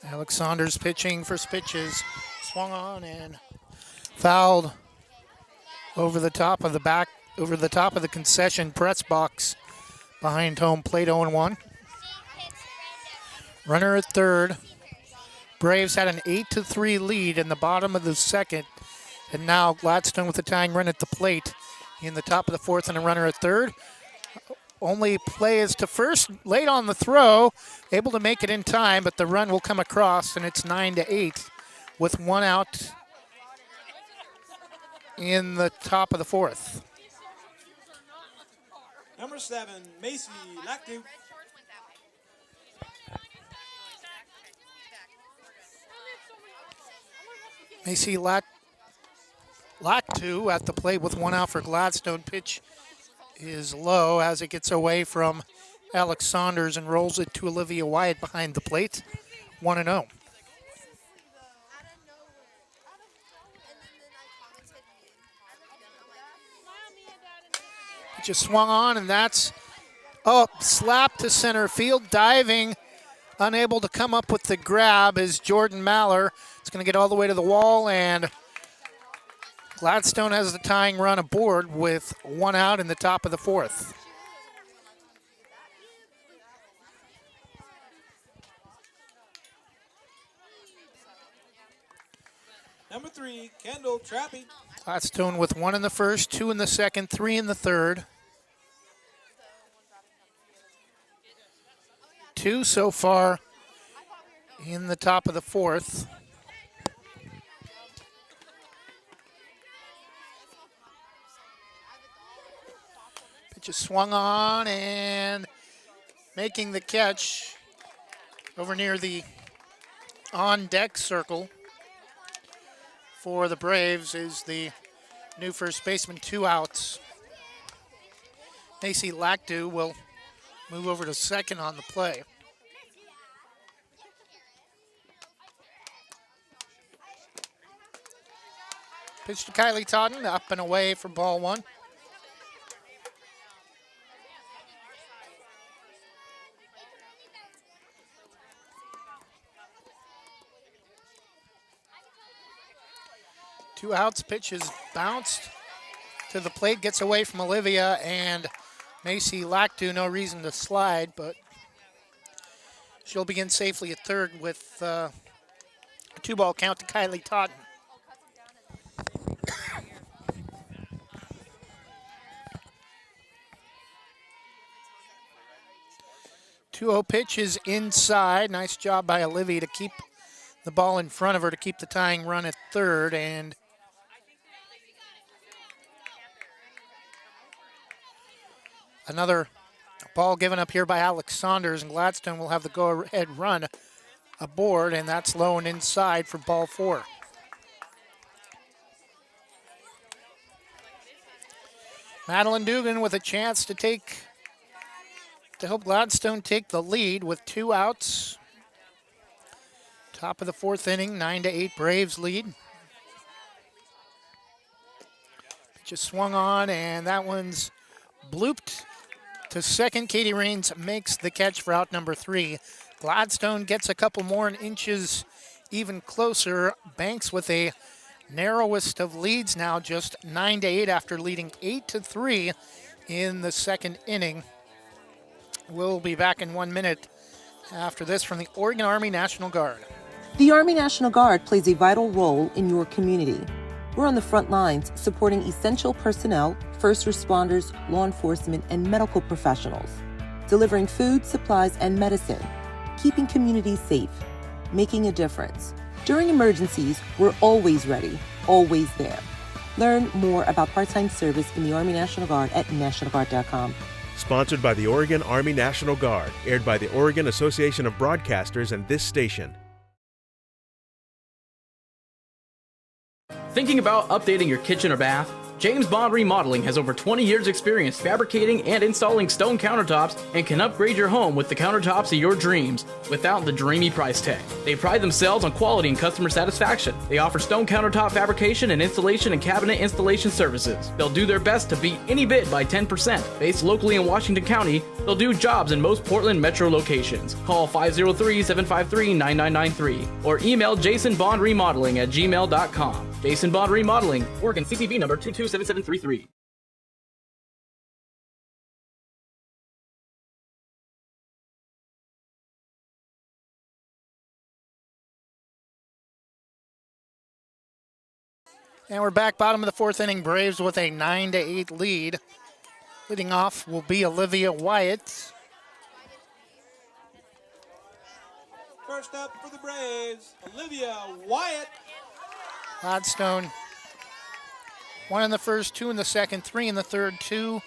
Alex Saunders pitching for pitches. Swung on and fouled over the top of the concession press box behind home plate. 0-1. Runner at third. Braves had an 8-3 lead in the bottom of the second, and now Gladstone with the tying run at the plate in the top of the fourth and a runner at third. Only play is to first, late on the throw, able to make it in time, but the run will come across, and it's 9-8 with 1 out in the top of the fourth. Number 7, Macy Lactu. Macy Lactu at the plate with 1 out for Gladstone. Pitch is low as it gets away from Alex Saunders and rolls it to Olivia Wyatt behind the plate. 1-0. Just swung on, and that's slap to center field. Diving, unable to come up with the grab is Jordan Maller. It's going to get all the way to the wall, and Gladstone has the tying run aboard with 1 out in the top of the fourth. Number 3, Kendall Trappy. Gladstone with 1 in the first, 2 in the second, 3 in the third. 2 so far in the top of the fourth. Pitch is swung on, and making the catch over near the on-deck circle for the Braves is the new first baseman. 2 outs. Macy Lactu will move over to second on the play. Pitch to Kylie Totten, up and away for ball 1. Two outs, pitch is bounced to the plate, gets away from Olivia and Macy Lactu. No reason to slide, but she'll begin safely at third with a 2-ball count to Kylie Totten. Two-0 pitch is inside. Nice job by Olivia to keep the ball in front of her to keep the tying run at third, and another ball given up here by Alex Saunders, and Gladstone will have the go-ahead run aboard, and that's low and inside for ball 4. Madeline Dugan with a chance to help Gladstone take the lead with 2 outs. Top of the 4th inning, 9-8 Braves lead. Just swung on, and that one's blooped to second. Katie Raines makes the catch for out number 3. Gladstone gets a couple more inches even closer. Banks with a narrowest of leads now, just 9-8 after leading 8-3 in the 2nd inning. We'll be back in 1 minute after this from the Oregon Army National Guard. The Army National Guard plays a vital role in your community. We're on the front lines supporting essential personnel, first responders, law enforcement, and medical professionals, delivering food, supplies, and medicine, keeping communities safe, making a difference. During emergencies, we're always ready, always there. Learn more about part-time service in the Army National Guard at nationalguard.com. Sponsored by the Oregon Army National Guard, aired by the Oregon Association of Broadcasters and this station. Thinking about updating your kitchen or bath? James Bond Remodeling has over 20 years experience fabricating and installing stone countertops and can upgrade your home with the countertops of your dreams without the dreamy price tag. They pride themselves on quality and customer satisfaction. They offer stone countertop fabrication and installation and cabinet installation services. They'll do their best to beat any bid by 10%. Based locally in Washington County, they'll do jobs in most Portland metro locations. Call 503-753-9993 or email jasonbondremodeling@gmail.com. Jason Bond Remodeling, Oregon CPV number 227733. And we're back, bottom of the 4th inning. Braves with a 9-8 lead. Leading off will be Olivia Wyatt. First up for the Braves, Olivia Wyatt. Gladstone, 1 in the first, 2 in the second, 3 in the third, 2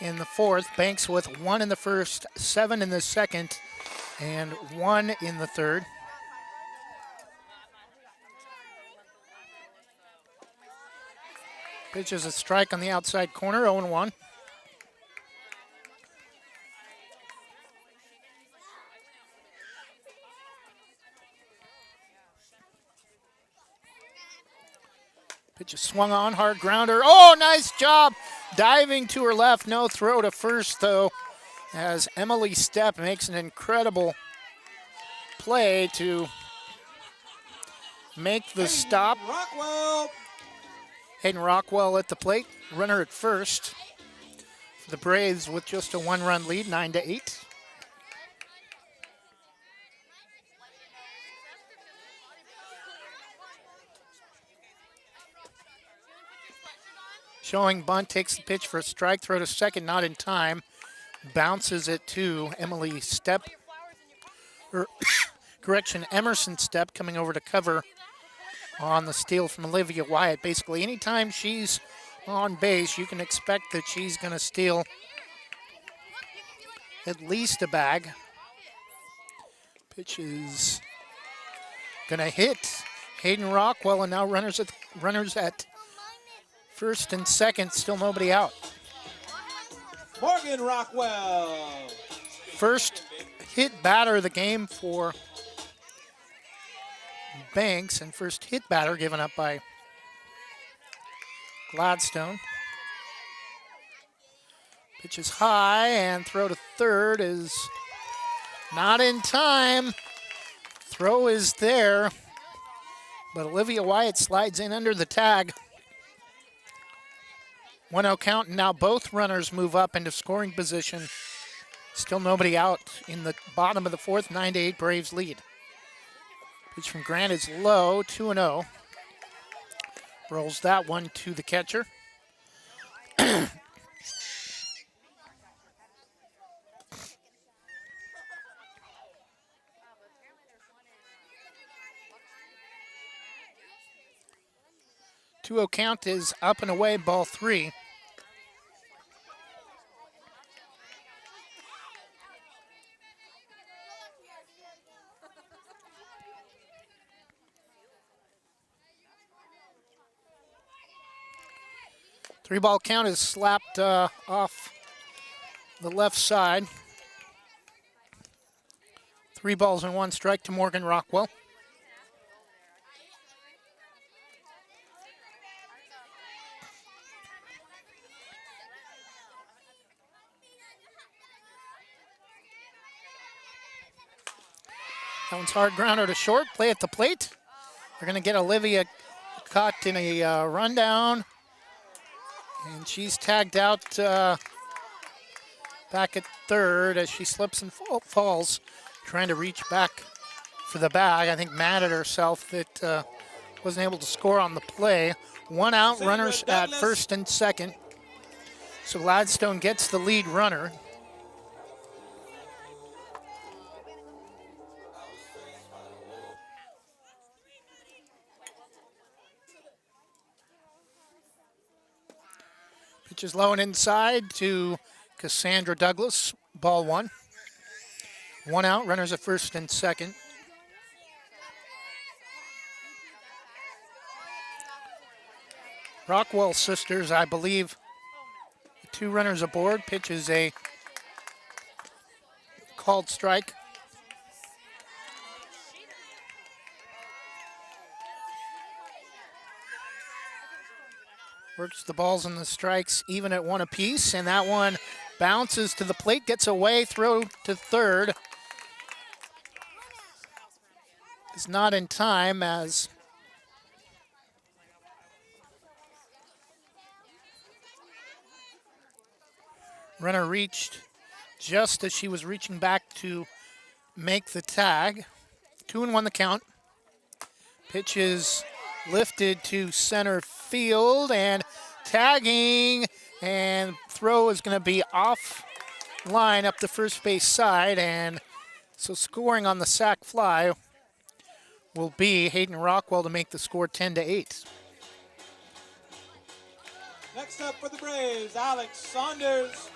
in the fourth. Banks with 1 in the first, 7 in the second, and 1 in the third. Pitches a strike on the outside corner, 0-1. Pitch is swung on, hard grounder. Oh, nice job diving to her left. No throw to first, though, as Emily Stepp makes an incredible play to make the stop. Rockwell. Hayden Rockwell at the plate, runner at first. For the Braves with just a 1-run lead, 9-8. Showing bunt, takes the pitch for a strike, throw to second, not in time. Bounces it to Emily Stepp. Emerson Stepp coming over to cover on the steal from Olivia Wyatt. Basically, anytime she's on base, you can expect that she's going to steal at least a bag. Pitch is going to hit Hayden Rockwell, and now runners at first and second, still nobody out. Morgan Rockwell. First hit batter of the game for Banks, and first hit batter given up by Gladstone. Pitch is high, and throw to third is not in time. Throw is there, but Olivia Wyatt slides in under the tag. 1-0 count, and now both runners move up into scoring position. Still nobody out in the bottom of the fourth, 9-8 Braves lead. Pitch from Grant is low, 2-0. Rolls that one to the catcher. 2-0 count is up and away, ball 3. 3-ball count is slapped off the left side. 3 balls and 1 strike to Morgan Rockwell. That one's hard grounder to short. Play at the plate. They're going to get Olivia caught in a rundown. And she's tagged out back at third as she slips and falls, trying to reach back for the bag. I think mad at herself that wasn't able to score on the play. 1 out, runners at first and second. So Gladstone gets the lead runner. Pitch is low and inside to Cassandra Douglas, ball 1. 1 out, runners at first and second. Rockwell sisters, I believe, 2 runners aboard. Pitch is a called strike. Works the balls and the strikes even at 1 apiece, and that one bounces to the plate, gets away, throw to third. It's not in time as runner reached just as she was reaching back to make the tag. 2-1 the count. Pitch is lifted to center field and tagging, and throw is going to be off line up the first base side, and so scoring on the sac fly will be Hayden Rockwell to make the score 10-8. Next up for the Braves, Alex Saunders.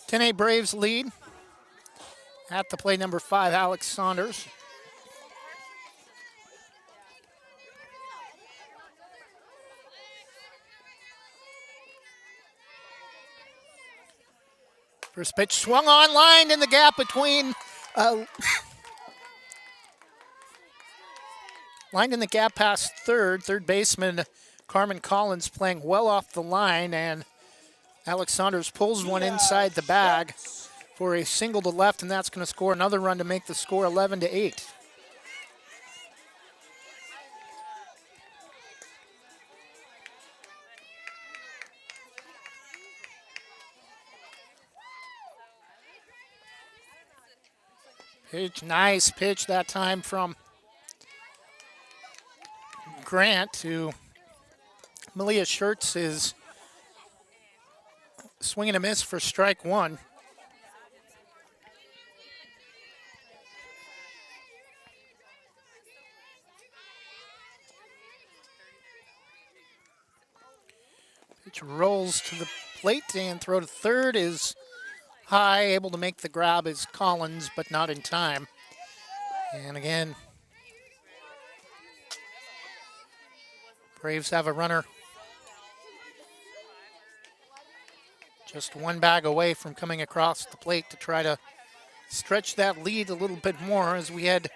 (10-8) Braves lead. At the plate, number 5, Alex Saunders. First pitch swung on, lined in the gap between, lined in the gap past third. Third baseman Carmen Collins playing well off the line, and Alex Saunders pulls one inside the bag for a single to left, and that's going to score another run to make the score 11-8. Pitch, nice pitch that time from Grant to Malia Schertz is swing and a miss for strike 1. Pitch rolls to the plate, and throw to third is high. Able to make the grab is Collins, but not in time. And again, Braves have a runner just one bag away from coming across the plate to try to stretch that lead a little bit more as we head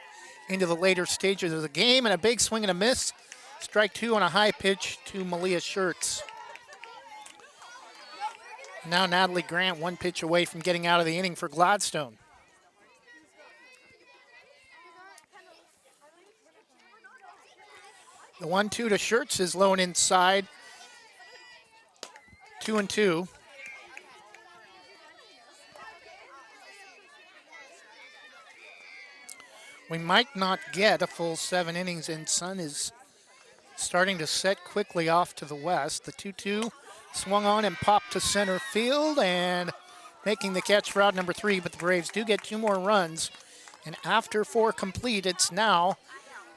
into the later stages of the game. And a big swing and a miss. Strike 2 on a high pitch to Malia Schertz. Now Natalie Grant 1 pitch away from getting out of the inning for Gladstone. The 1-2 to Schertz is low and inside. 2-2. We might not get a full 7 innings, and sun is starting to set quickly off to the west. The 2-2 swung on and popped to center field, and making the catch for out number 3, but the Braves do get 2 more runs. And after 4 complete, it's now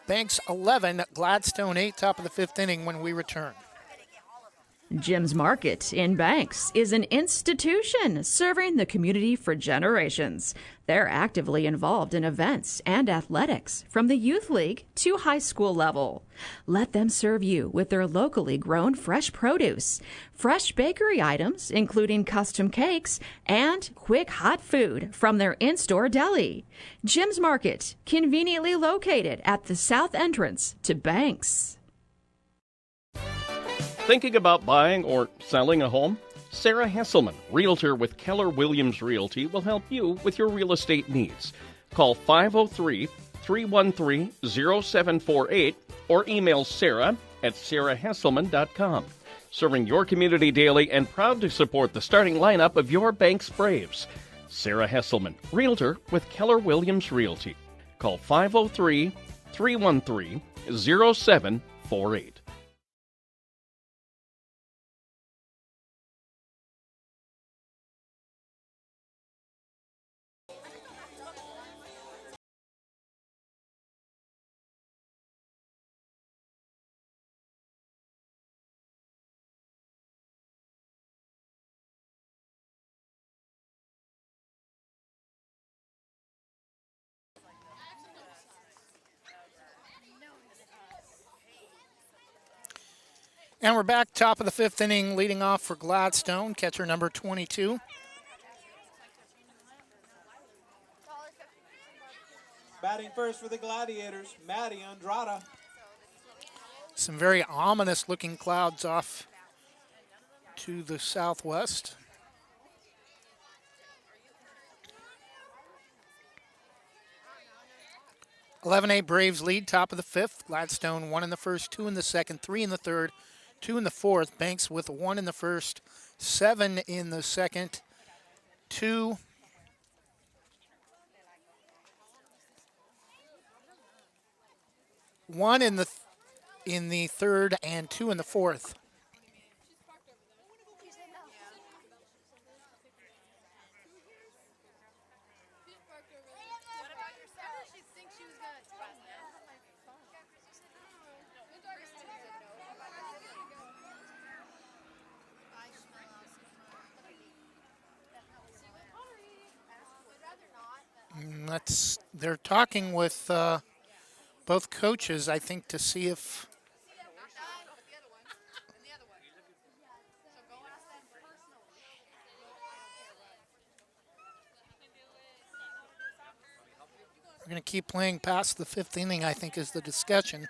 Banks 11, Gladstone 8, top of the 5th inning when we return. Jim's Market in Banks is an institution serving the community for generations. They're actively involved in events and athletics from the youth league to high school level. Let them serve you with their locally grown fresh produce, fresh bakery items, including custom cakes, and quick hot food from their in-store deli. Jim's Market, conveniently located at the south entrance to Banks. Thinking about buying or selling a home? Sarah Hesselman, Realtor with Keller Williams Realty, will help you with your real estate needs. Call 503-313-0748 or email Sarah at sarahhesselman.com. Serving your community daily and proud to support the starting lineup of your Banks Braves. Sarah Hesselman, Realtor with Keller Williams Realty. Call 503-313-0748. And we're back, top of the fifth inning, leading off for Gladstone, catcher number 22. Batting first for the Gladiators, Matty Andrada. Some very ominous-looking clouds off to the southwest. (11-8) Braves lead, top of the fifth. Gladstone 1 in the first, 2 in the second, 3 in the third, 2 in the fourth. Banks with 1 in the first, 7 in the second, 2. One in the third and 2 in the fourth. They're talking with both coaches, I think, to see if we're going to keep playing past the fifth inning, I think, is the discussion.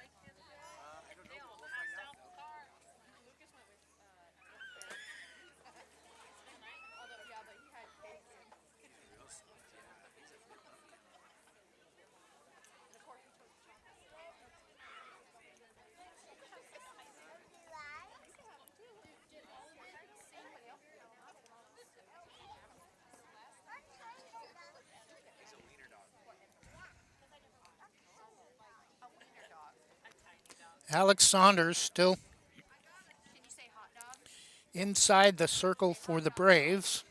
Alex Saunders still inside the circle for the Braves.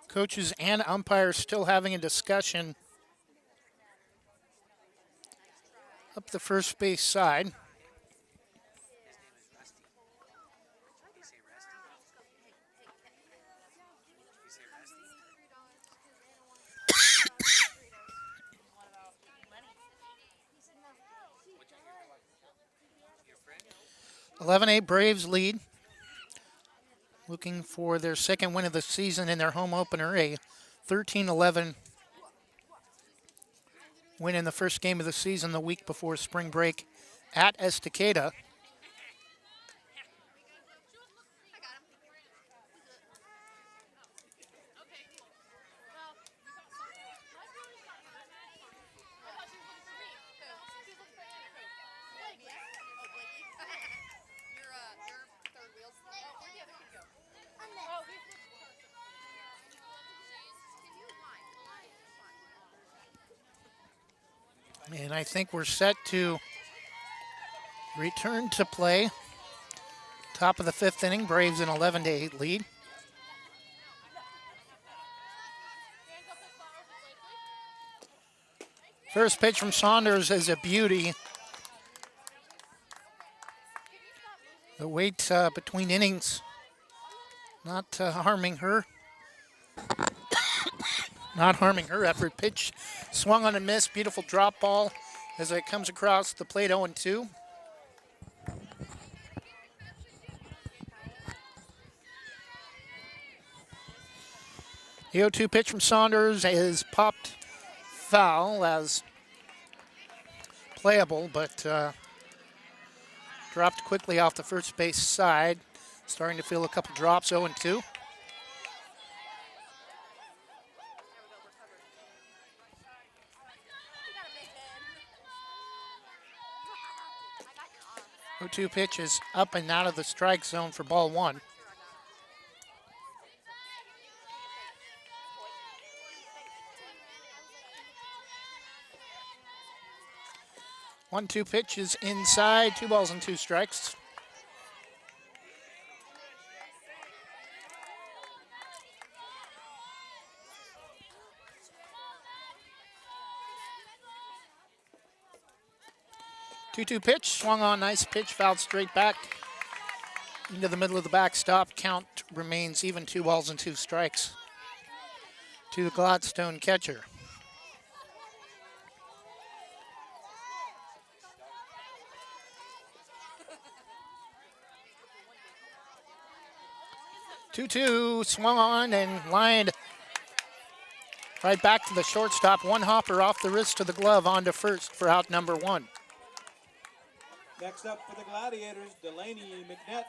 Coaches and umpires still having a discussion up the first base side. (11-8) Braves lead, looking for their second win of the season in their home opener, a 13-11 win in the first game of the season the week before spring break at Estacada. And I think we're set to return to play. Top of the fifth inning, Braves an 11-8 lead. First pitch from Saunders is a beauty. The weight between innings not harming her. Not harming her effort. Pitch swung on and missed. Beautiful drop ball as it comes across the plate 0-2. The 0-2 pitch from Saunders is popped foul as playable, but dropped quickly off the first base side. Starting to feel a couple drops, 0-2. The 0-2 pitch is up and out of the strike zone for ball 1. One-two pitch is inside, 2 balls and 2 strikes. Two-two pitch, swung on, nice pitch, fouled straight back into the middle of the backstop. Count remains even, 2 balls and 2 strikes to the Gladstone catcher. Two-two, swung on and lined right back to the shortstop. One hopper off the wrist to the glove onto first for out number 1. Next up for the Gladiators, Delaney McNett.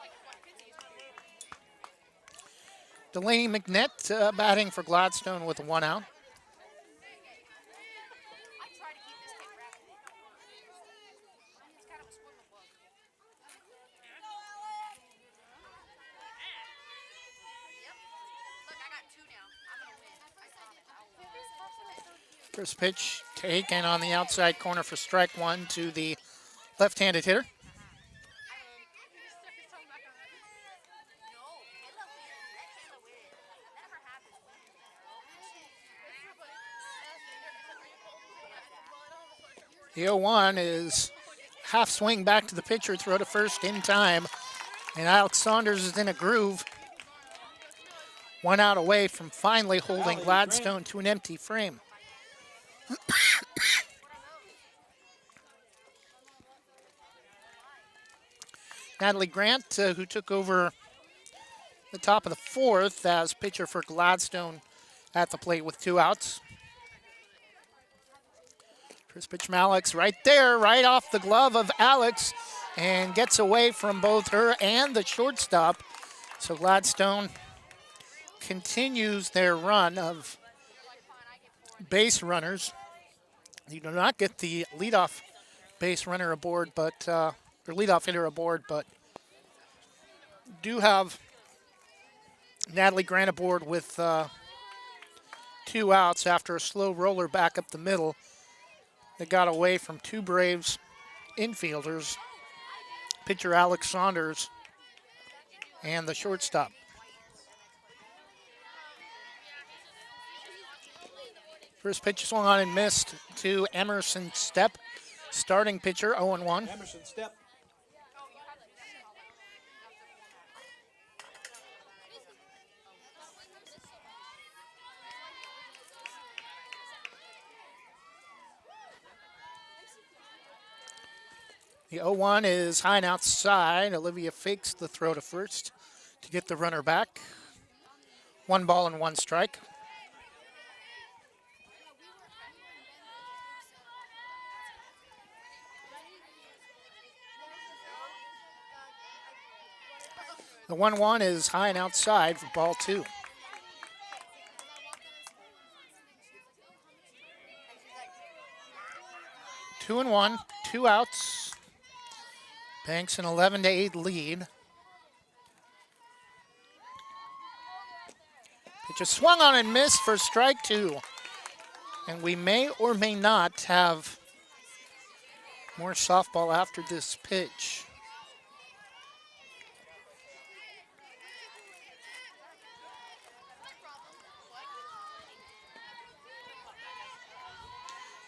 Delaney McNett batting for Gladstone with 1 out. First pitch taken on the outside corner for strike 1 to the left-handed hitter. The 0-1 is half swing back to the pitcher, throw to first in time, and Alex Saunders is in a groove. 1 out away from finally holding Gladstone to an empty frame. Natalie Grant, who took over the top of the 4th as pitcher for Gladstone at the plate with 2 outs. First pitch from Alex right there, right off the glove of Alex, and gets away from both her and the shortstop. So Gladstone continues their run of base runners. You do not get the leadoff base runner aboard, but or leadoff hitter aboard, but do have Natalie Grant aboard with 2 outs after a slow roller back up the middle that got away from 2 Braves infielders, pitcher Alex Saunders and the shortstop. First pitch swung on and missed to Emerson Stepp, starting pitcher, 0-1. Emerson Stepp. The 0-1 is high and outside. Olivia fakes the throw to first to get the runner back. 1 ball and 1 strike. The 1-1 is high and outside for ball 2. Two and 1, 2 outs. Banks an 11-8 lead. Pitch is swung on and missed for strike 2. And we may or may not have more softball after this pitch.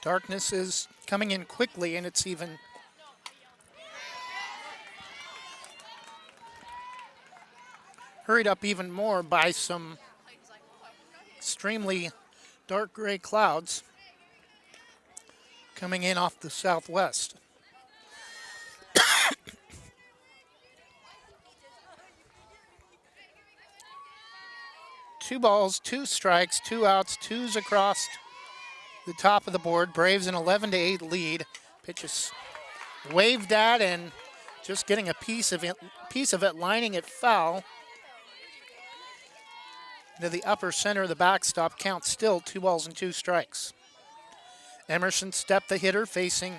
Darkness is coming in quickly, and it's even hurried up even more by some extremely dark gray clouds coming in off the southwest. Two balls, two strikes, two outs, twos across the top of the board. Braves an 11-8 lead. Pitch is waved at and just getting a piece of it, lining it foul into the upper center of the backstop. Count still 2 balls and 2 strikes. Emerson Stepp, the hitter, facing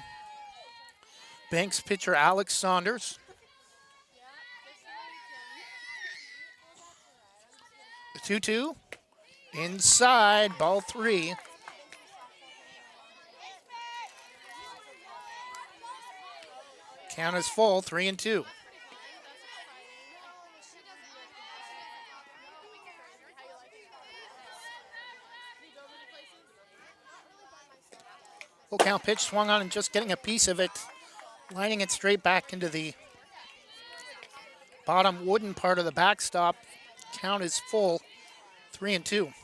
Banks pitcher Alex Saunders. The 2-2 inside, ball 3. Count is full, 3-2. Full count pitch swung on and just getting a piece of it, lining it straight back into the bottom wooden part of the backstop. Count is full, 3-2.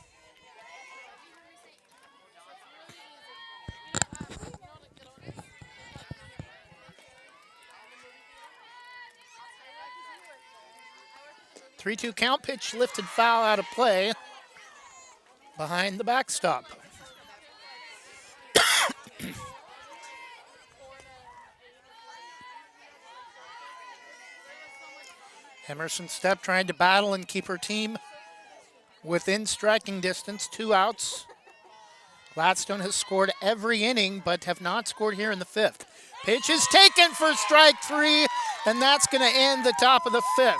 Three-two count, pitch lifted foul out of play behind the backstop. Emerson Stepp trying to battle and keep her team within striking distance. 2 outs. Gladstone has scored every inning, but have not scored here in the 5th. Pitch is taken for strike 3, and that's going to end the top of the 5th.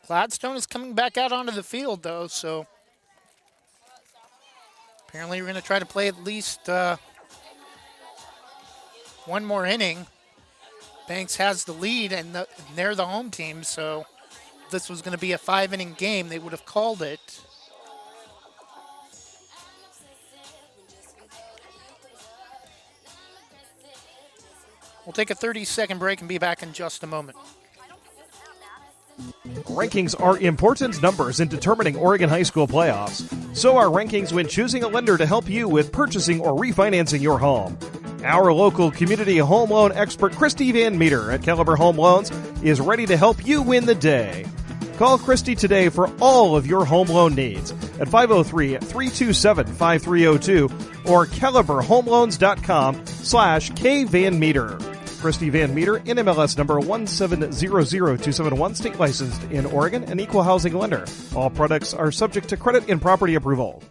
Gladstone is coming back out onto the field, though, so apparently we're going to try to play at least one more inning. Banks has the lead, and they're the home team, so if this was going to be a 5-inning game, they would have called it. We'll take a 30-second break and be back in just a moment. Rankings are important numbers in determining Oregon high school playoffs. So are rankings when choosing a lender to help you with purchasing or refinancing your home. Our local community home loan expert, Christy Van Meter at Caliber Home Loans, is ready to help you win the day. Call Christy today for all of your home loan needs at 503-327-5302 or caliberhomeloans.com/kvanmeter. Christy Van Meter, NMLS number 1700271, state licensed in Oregon, an equal housing lender. All products are subject to credit and property approval.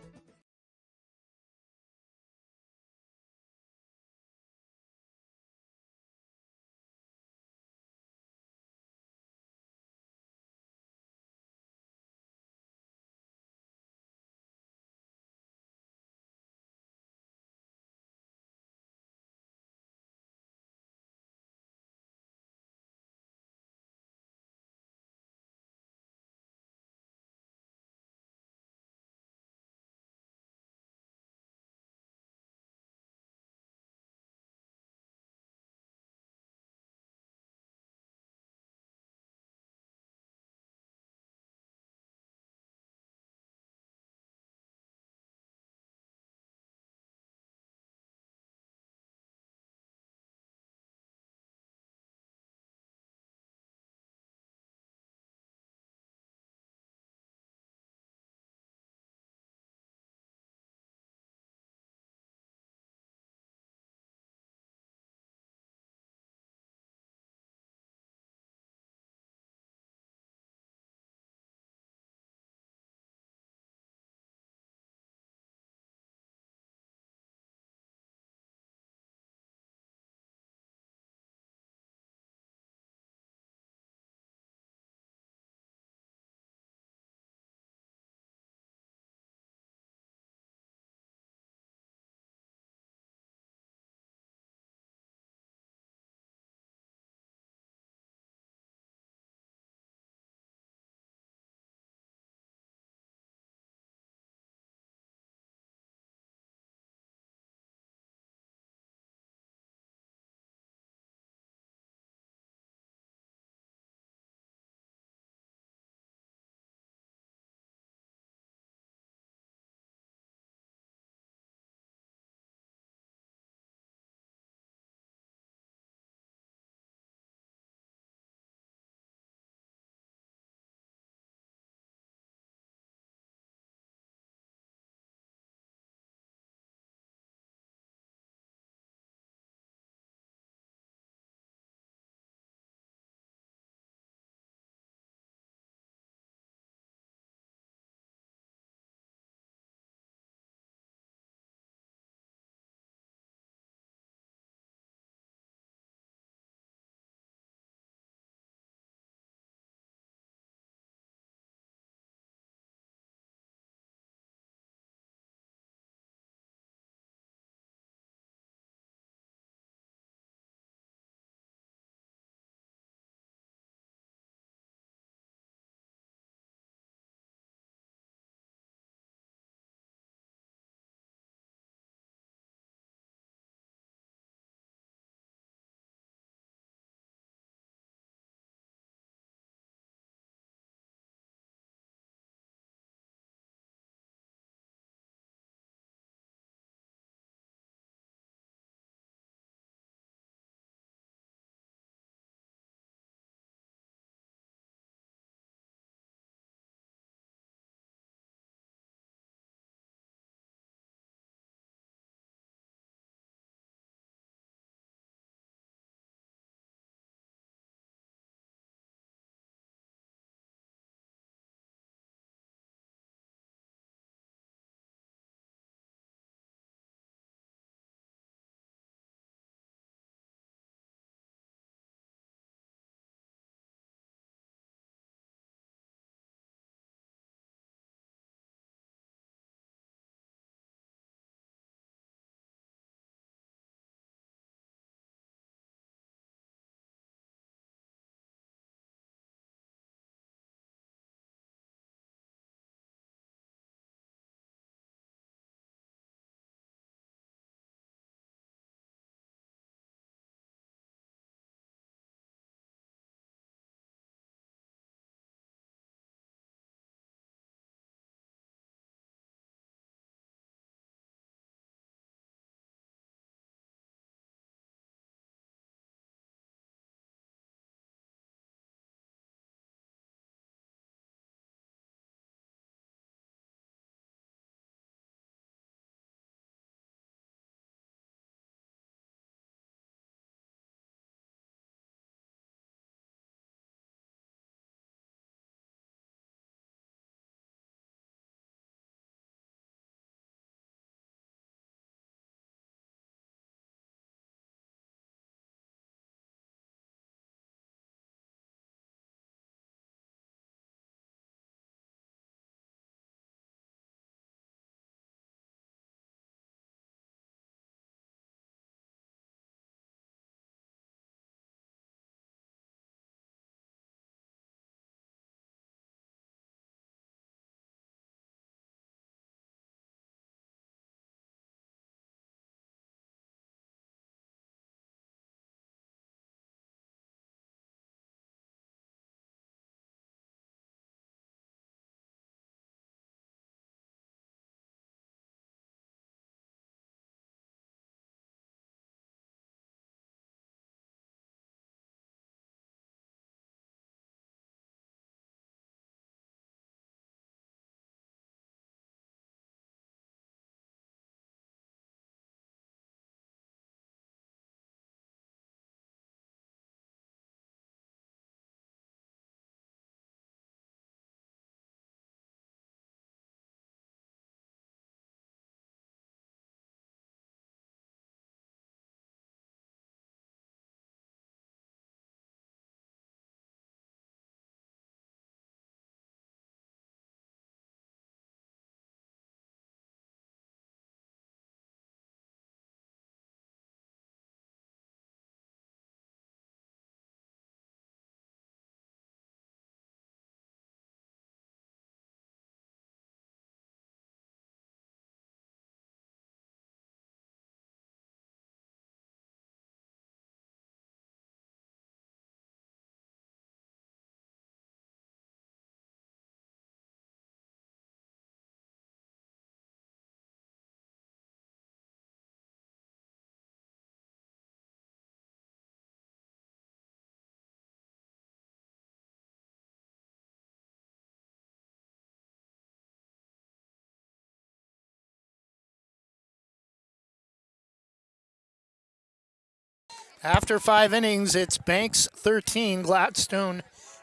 After 5 innings, it's Banks 13, Gladstone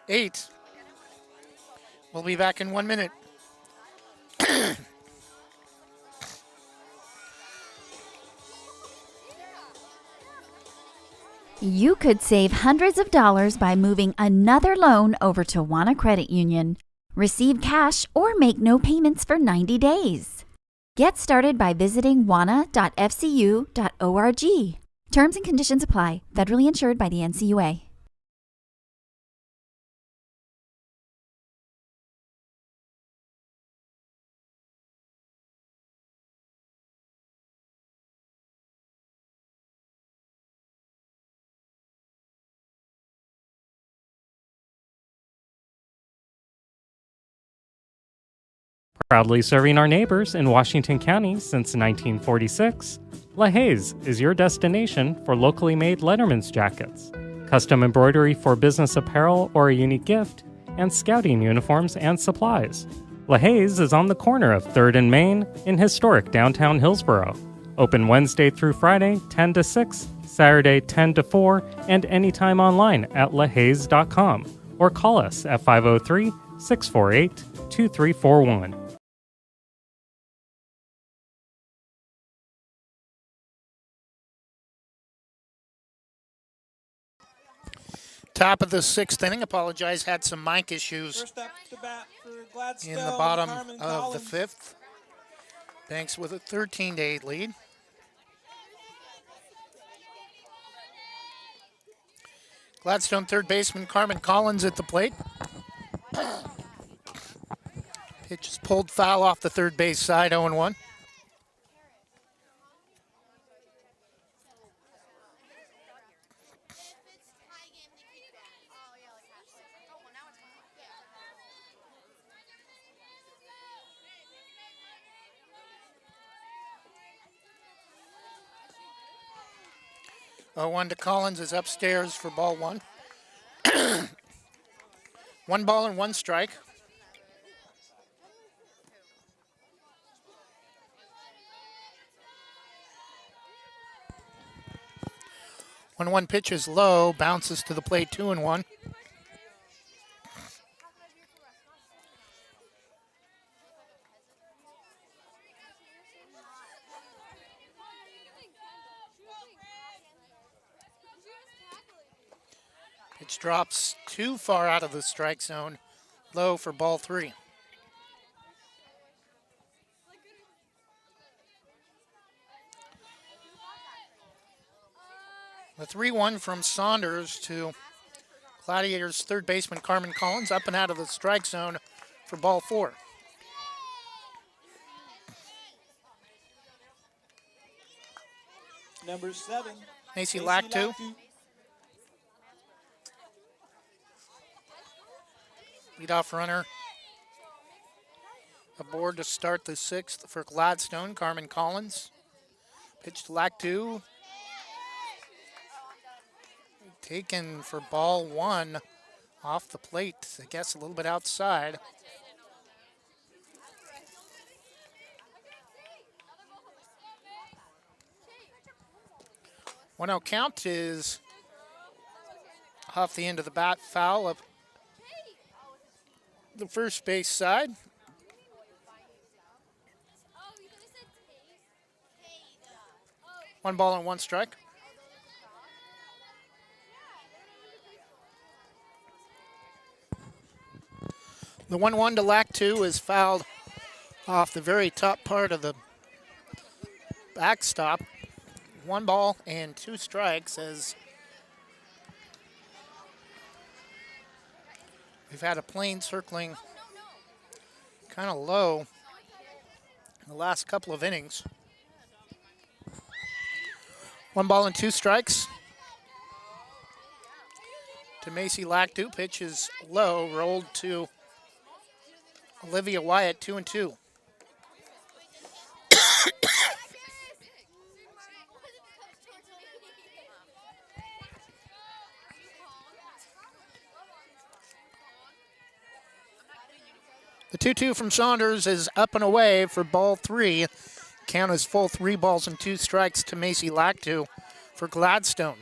8. We'll be back in 1 minute. You could save hundreds of dollars by moving another loan over to Wana Credit Union. Receive cash or make no payments for 90 days. Get started by visiting wana.fcu.org. Terms and conditions apply. Federally insured by the NCUA. Proudly serving our neighbors in Washington County since 1946, LaHaye's is your destination for locally made Letterman's jackets, custom embroidery for business apparel or a unique gift, and scouting uniforms and supplies. LaHaye's is on the corner of 3rd and Main in historic downtown Hillsborough. Open Wednesday through Friday, 10 to 6, Saturday, 10 to 4, and anytime online at lahayes.com or call us at 503-648-2341. Top of the 6th inning. Apologize, had some mic issues First up to bat for Gladstone, in the bottom Carmen of the Collins. 5th. Banks with a 13-8 lead. Gladstone third baseman Carmen Collins at the plate. Pitch is pulled foul off the third base side, 0-1. One to Collins is upstairs for ball 1. 1 ball and 1 strike. One pitch is low, bounces to the plate, 2-1. Pitch drops too far out of the strike zone, low for ball 3. The 3-1 from Saunders to Gladiators third baseman Carmen Collins, up and out of the strike zone for ball 4. Number 7. Macy Lactu. Leadoff runner aboard to start the 6th for Gladstone, Carmen Collins. Pitch to Lactu. Taken for ball 1 off the plate, I guess a little bit outside. One out count is off the end of the bat, foul of the first base side. One ball and 1 strike. The 1-1 to Lactu is fouled off the very top part of the backstop. 1 ball and 2 strikes as we've had a plane circling kind of low in the last couple of innings. 1 ball and 2 strikes to Macy Lactu. Pitch is low, rolled to Olivia Wyatt, 2-2. The 2-2 from Saunders is up and away for ball 3. Count is full, 3 balls and 2 strikes to Macy Lactu for Gladstone.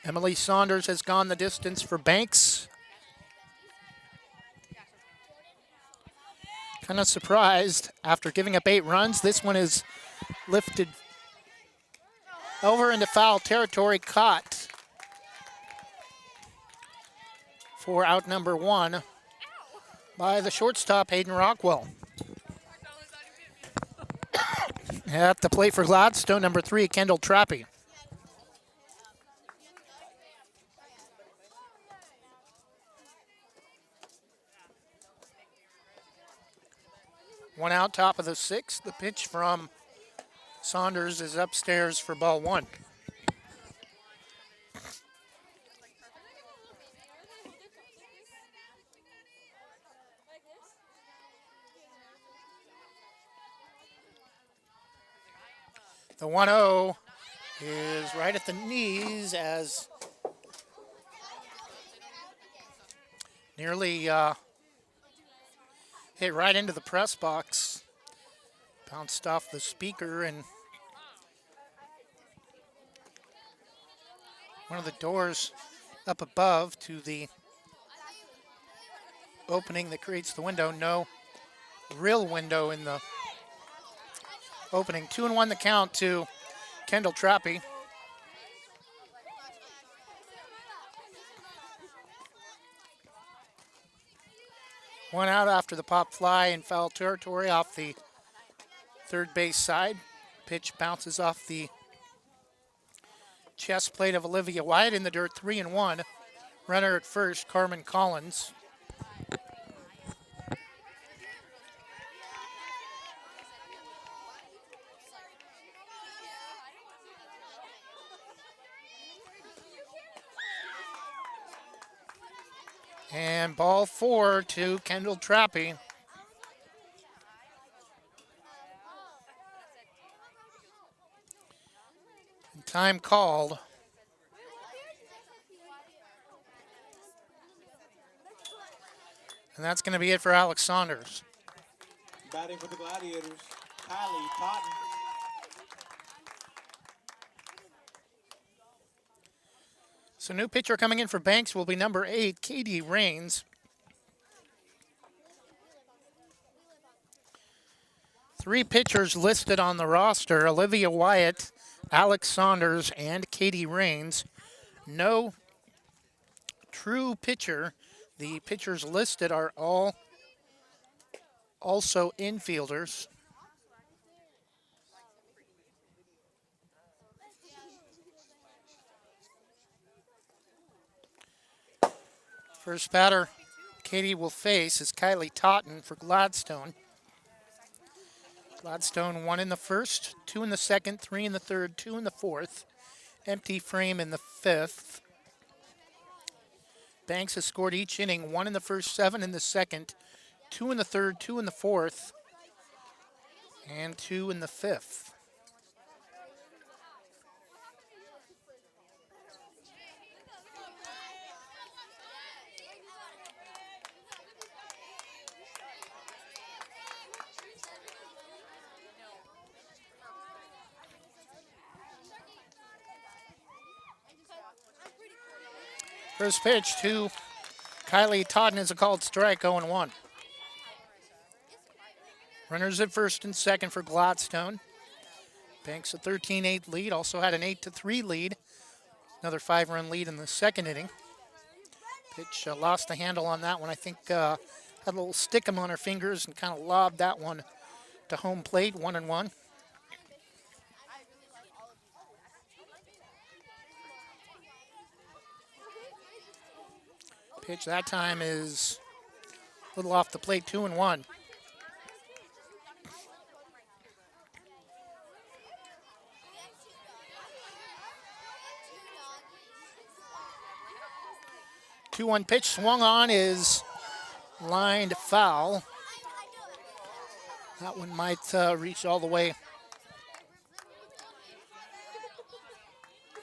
Emily Saunders has gone the distance for Banks. Kind of surprised after giving up 8 runs. This one is lifted over into foul territory, caught for out number 1 by the shortstop, Hayden Rockwell. At the plate for Gladstone, number 3, Kendall Trappy. One out, top of the 6th. The pitch from Saunders is upstairs for ball 1. The 1-0 is right at the knees as nearly hit right into the press box. Bounced off the speaker and one of the doors up above to the opening that creates the window. No real window in the opening. 2-1 the count to Kendall Trappy. One out after the pop fly in foul territory off the third base side. Pitch bounces off the chest plate of Olivia Wyatt in the dirt. 3-1. Runner at first, Carmen Collins. And ball 4 to Kendall Trappy. And time called. And that's going to be it for Alex Saunders. Batting for the Gladiators, Kylie Totten. So new pitcher coming in for Banks will be number 8, Katie Rains. 3 pitchers listed on the roster: Olivia Wyatt, Alex Saunders, and Katie Rains. No true pitcher. The pitchers listed are all also infielders. First batter Katie will face is Kylie Totten for Gladstone. Gladstone 1 in the first, 2 in the second, 3 in the third, 2 in the fourth. Empty frame in the 5th. Banks has scored each inning, 1 in the first, 7 in the second, 2 in the third, 2 in the fourth, and 2 in the 5th. First pitch to Kylie Totten is a called strike, 0-1. Runners at first and second for Gladstone. Banks a 13-8 lead, also had an 8-3 lead. Another 5-run lead in the second inning. Pitch lost the handle on that one. I think had a little stickum on her fingers and kind of lobbed that one to home plate, 1-1. Pitch that time is a little off the plate, 2-1. Two-one pitch swung on is lined foul. That one might reach all the way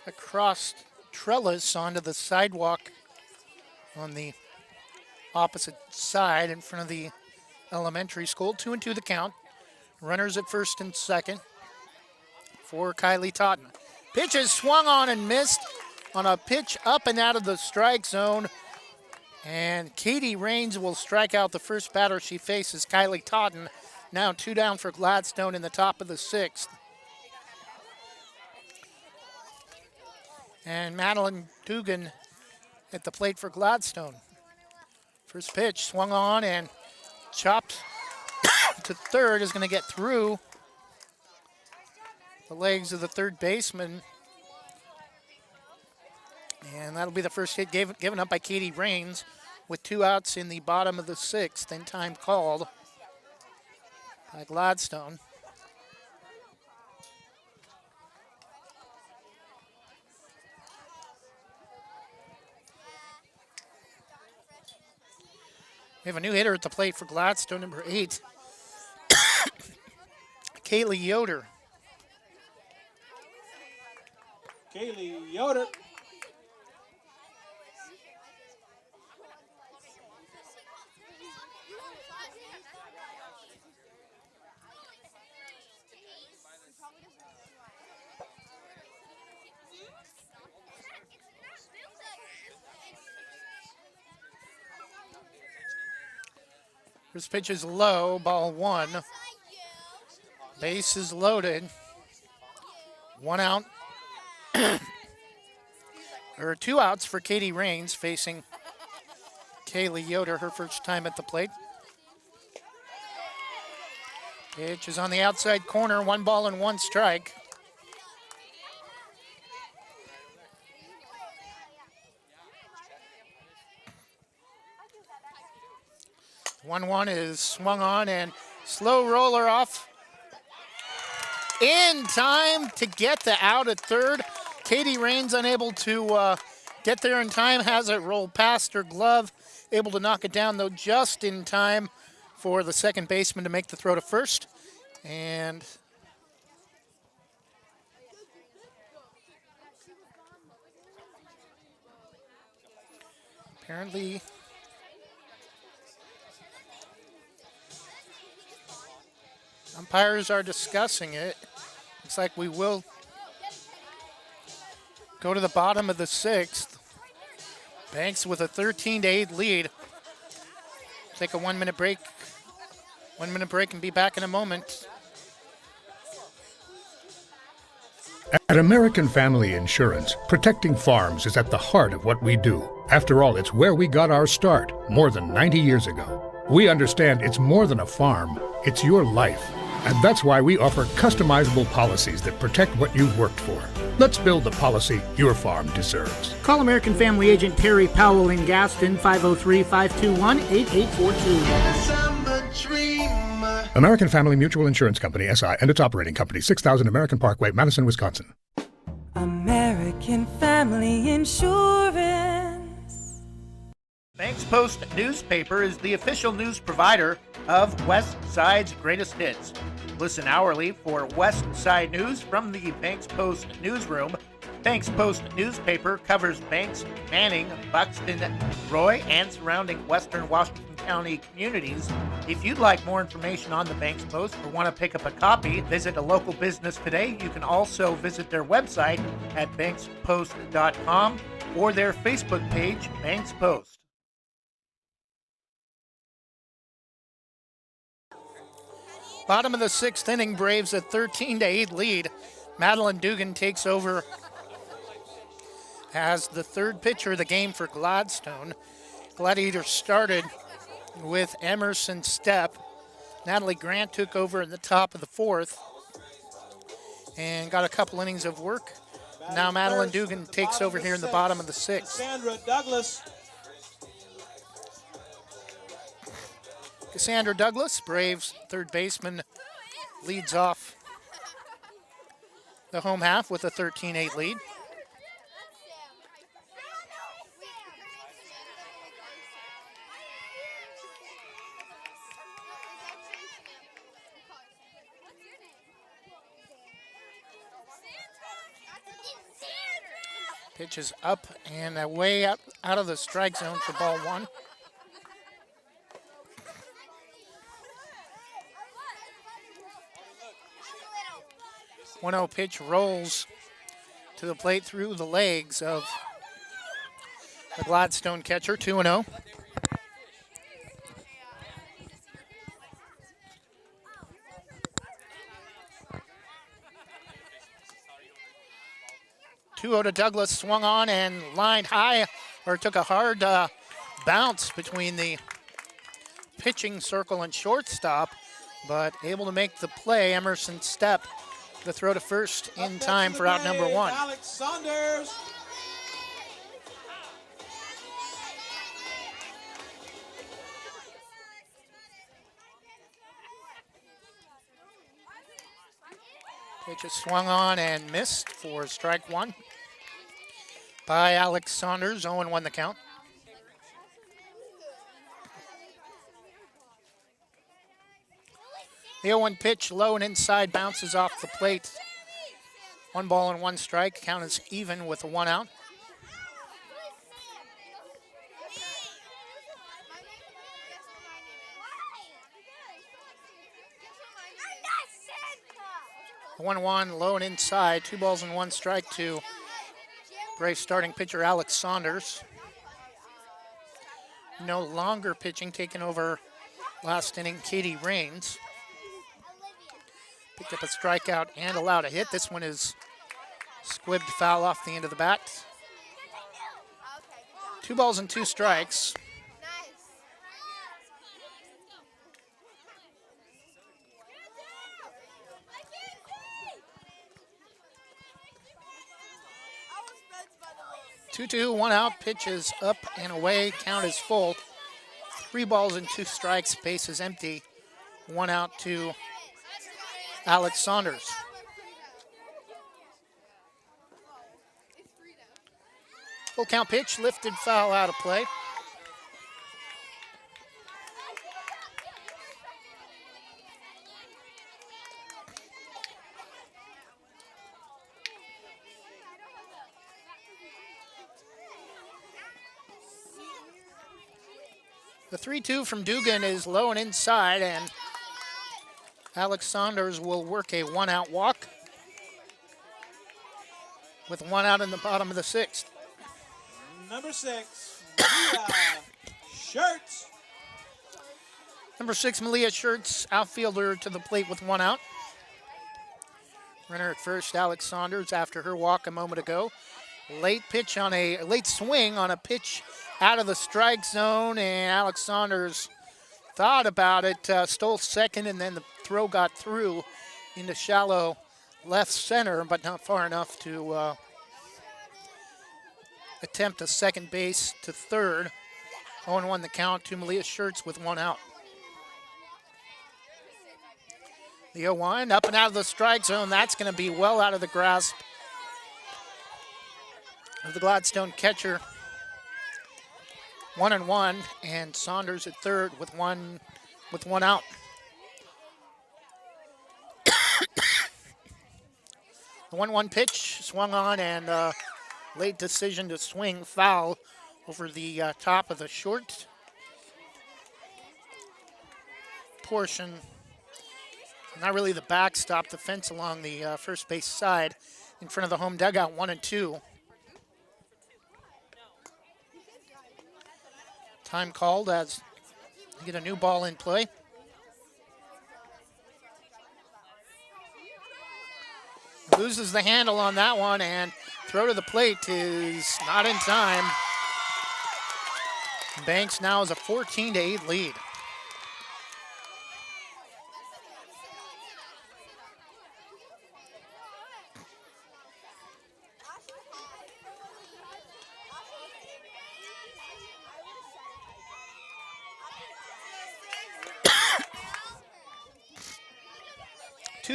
across trellis onto the sidewalk on the opposite side in front of the elementary school. 2-2 the count. Runners at first and second for Kylie Totten. Pitch is swung on and missed on a pitch up and out of the strike zone. And Katie Rains will strike out the first batter she faces, Kylie Totten. Now 2 down for Gladstone in the top of the 6th. And Madeline Dugan at the plate for Gladstone. First pitch swung on and chopped to third, is going to get through the legs of the third baseman. And that'll be the first hit given up by Katie Rains with 2 outs in the bottom of the 6th and time called by Gladstone. We have a new hitter at the plate for Gladstone, number 8, Kaylee Yoder. Kaylee Yoder. First pitch is low, ball 1. Base is loaded. 1 out. There are 2 outs for Katie Rains facing Kaylee Yoder, her first time at the plate. Pitch is on the outside corner, 1 ball and 1 strike. One is swung on and slow roller off. In time to get the out at third. Katie Rains unable to get there in time, has it roll past her glove, able to knock it down though just in time for the second baseman to make the throw to first. And apparently umpires are discussing it. Looks like we will go to the bottom of the 6th. Banks with a 13-8 lead. Take a 1-minute break. 1-minute break and be back in a moment. At American Family Insurance, protecting farms is at the heart of what we do. After all, it's where we got our start more than 90 years ago. We understand it's more than a farm, it's your life. And that's why we offer customizable policies that protect what you've worked for. Let's build the policy your farm deserves. Call American Family Agent Terry Powell in Gaston, 503-521-8842. American Family Mutual Insurance Company, SI, and its operating company, 6000 American Parkway, Madison, Wisconsin. American Family Insurance. Banks Post newspaper is the official news provider of West Side's greatest hits. Listen hourly for West Side news from the Banks Post newsroom. Banks Post newspaper covers Banks, Manning, Buxton, Roy, and surrounding western Washington County communities. If you'd like more information on the Banks Post or want to pick up a copy, visit a local business today. You can also visit their website at bankspost.com or their Facebook page, Banks Post. Bottom of the 6th inning, Braves a 13-8 lead. Madeline Dugan takes over as the third pitcher of the game for Gladstone. Gladiators started with Emerson Stepp. Natalie Grant took over in the top of the 4th and got a couple innings of work. Now Madeline Dugan takes over here in the bottom of the 6th. Cassandra Douglas. Cassandra Douglas, Braves third baseman, leads off the home half with a 13-8 lead. Pitch is up and away out of the strike zone for ball 1. 1-0 pitch rolls to the plate through the legs of The Gladstone catcher, 2-0. To Douglas, swung on and lined high, or took a hard bounce between the pitching circle and shortstop, but able to make the play. Emerson Stepp, the throw to first in time for out number one. Alex Saunders. Pitch is swung on and missed for strike one by Alex Saunders. 0-1 the count. The 0-1 pitch, low and inside, bounces off the plate. 1 ball and 1 strike. Count is even with a 1 out. The 1-1, low and inside. 2 balls and 1 strike to Braves starting pitcher Alex Saunders. No longer pitching, taking over last inning, Katie Rains. Picked up a strikeout and allowed a hit. This one is squibbed foul off the end of the bat. 2 balls and 2 strikes. Two, 1 out, pitch is up and away, count is full. 3 balls and 2 strikes, base is empty. 1 out to Alex Saunders. Full count pitch, lifted foul out of play. The 3-2 from Dugan is low and inside, and Alex Saunders will work a 1-out walk with 1 out in the bottom of the 6th. Number 6, Malia Shirts. Number 6, Malia Shirts, outfielder to the plate with 1 out. Runner at first, Alex Saunders, after her walk a moment ago. Late swing on a pitch out of the strike zone, and Alex Saunders thought about it, stole second, and then the throw got through into shallow left center, but not far enough to attempt a second base to third. 0-1 the count to Malia Shirts with 1 out. The 0-1 up and out of the strike zone. That's going to be well out of the grasp of the Gladstone catcher. 1-1, and Saunders at third with one out. The 1-1 pitch swung on, and late decision to swing foul over the top of the short portion. Not really the backstop, the fence along the first base side in front of the home dugout, 1-2. Time called as we get a new ball in play. Loses the handle on that one, and throw to the plate is not in time. Banks now has a 14-8 lead.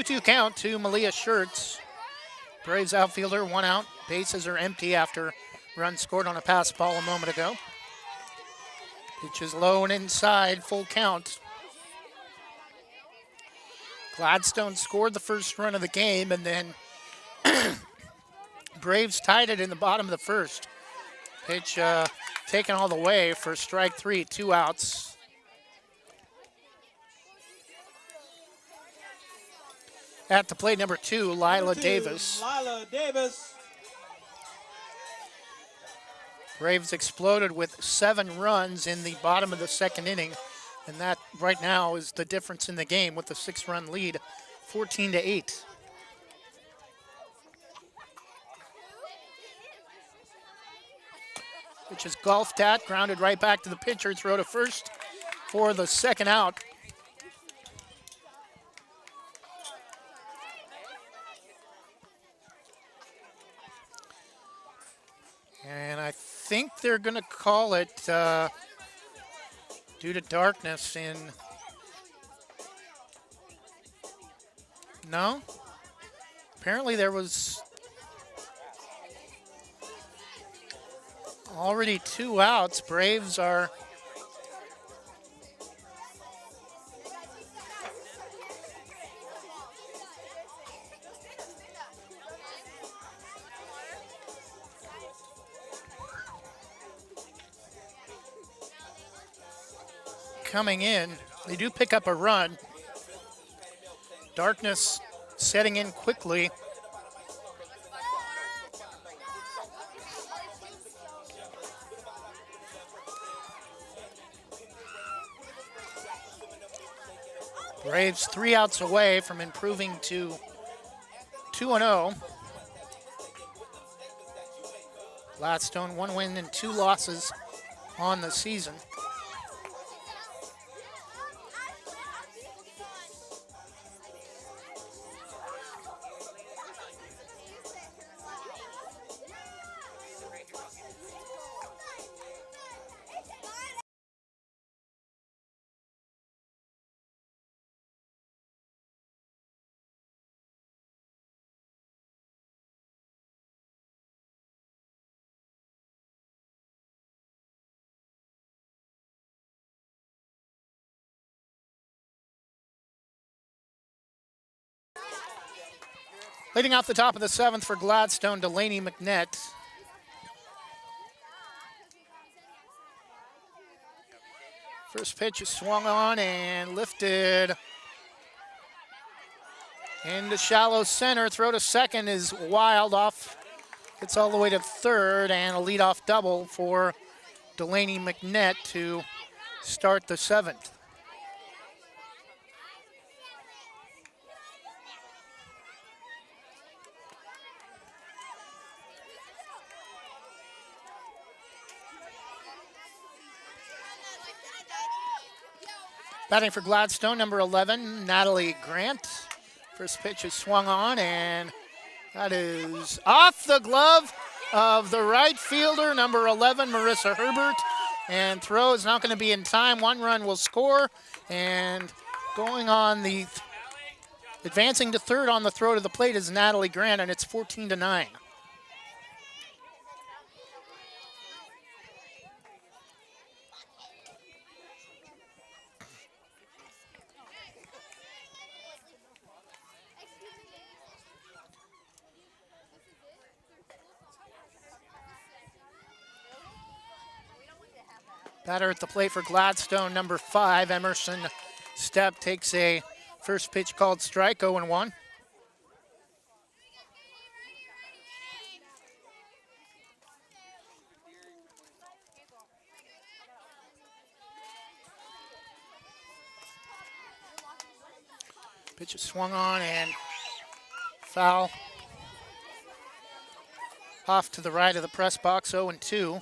Two count to Malia Shirts. Braves outfielder, 1 out. Bases are empty after run scored on a pass ball a moment ago. Pitch is low and inside, full count. Gladstone scored the first run of the game, and then Braves tied it in the bottom of the first. Pitch taken all the way for strike 3, 2 outs. At the plate, number 2, Lila Davis. Lila Davis. Braves exploded with 7 runs in the bottom of the second inning, and that right now is the difference in the game with the 6-run lead, 14-8. Which is golfed at, grounded right back to the pitcher, throw to first for the second out. And I think they're going to call it due to darkness in... No? Apparently there was already 2 outs. Braves are... coming in. They do pick up a run. Darkness setting in quickly. Braves 3 outs away from improving to 2-0. Gladstone 1 win and 2 losses on the season. Leading off the top of the 7th for Gladstone, Delaney McNett. First pitch is swung on and lifted into shallow center. Throw to second is wild off. It's all the way to third, and a leadoff double for Delaney McNett to start the 7th. Batting for Gladstone, number 11, Natalie Grant. First pitch is swung on, and that is off the glove of the right fielder, number 11, Marissa Herbert. And throw is not going to be in time. 1 run will score, and going on the, advancing to third on the throw to the plate is Natalie Grant, and it's 14-9. Batter at the plate for Gladstone, number 5, Emerson Stepp takes a first pitch called strike, 0-1. Pitch is swung on and foul. Off to the right of the press box, 0-2.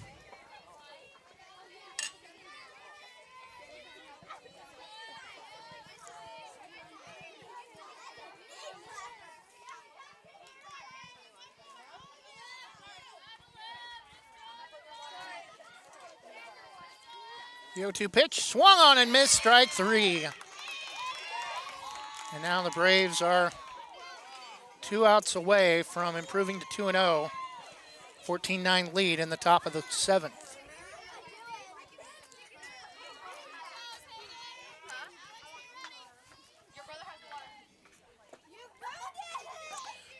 The 0-2 pitch, swung on and missed, strike 3. And now the Braves are 2 outs away from improving to 2-0. 14-9 lead in the top of the 7th.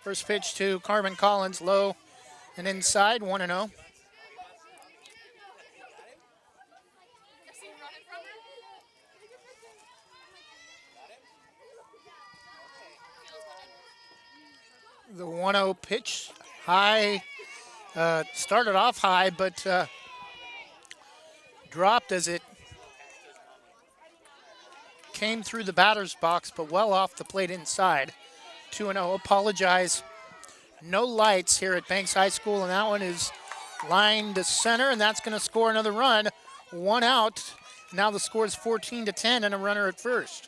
First pitch to Carmen Collins, low and inside, 1-0. The 1-0 pitch, high, started off high, but dropped as it came through the batter's box, but well off the plate inside. 2-0. Apologize. No lights here at Banks High School, and that one is lined to center, and that's going to score another run. 1 out. Now the score is 14-10 and a runner at first.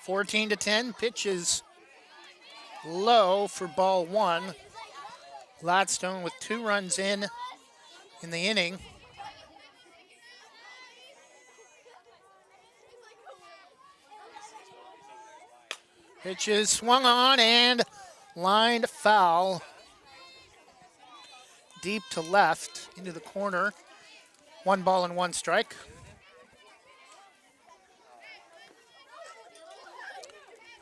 (14-10). Pitch is low for ball 1. Gladstone with 2 runs in the inning. Pitch is swung on and lined foul. Deep to left into the corner. 1 ball and 1 strike.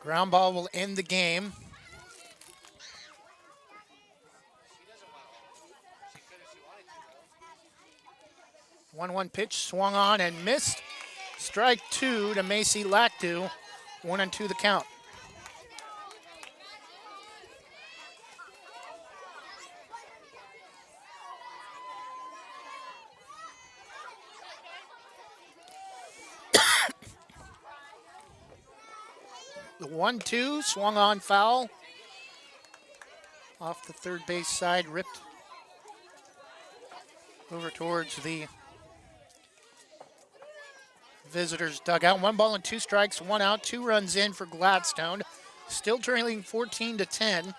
Ground ball will end the game. One pitch swung on and missed. Strike 2 to Macy Lactu. 1-2 the count. The 1-2 swung on foul. Off the third base side, ripped over towards the visitors' dugout. 1 ball and 2 strikes, 1 out, 2 runs in for Gladstone. Still trailing 14-10.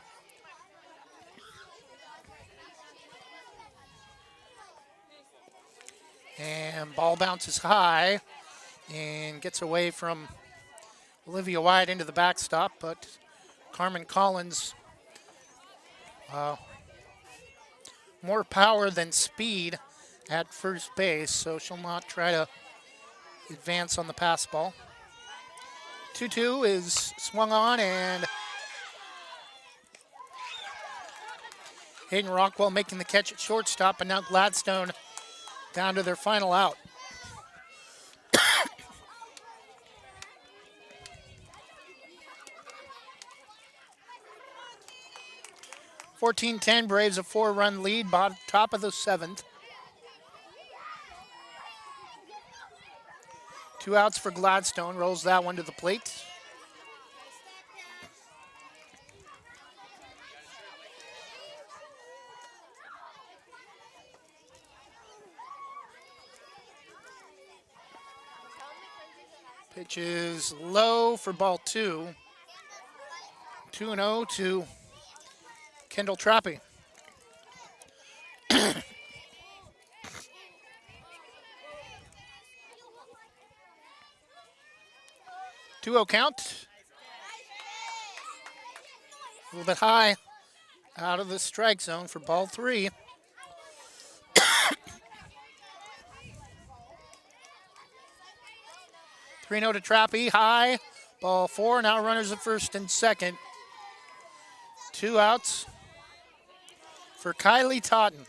And ball bounces high and gets away from Olivia Wyatt into the backstop, but Carmen Collins, more power than speed at first base, so she'll not try to advance on the pass ball. 2-2 is swung on, and Hayden Rockwell making the catch at shortstop, and now Gladstone down to their final out. 14-10, Braves a 4-run lead, top of the 7th. 2 outs for Gladstone, rolls that one to the plate. Pitch is low for ball 2. 2-0 to Kendall Trappy. 2-0 count. A little bit high out of the strike zone for ball 3. 3-0 to Trappy, high. Ball 4, now runners at first and second. 2 outs for Kylie Totten.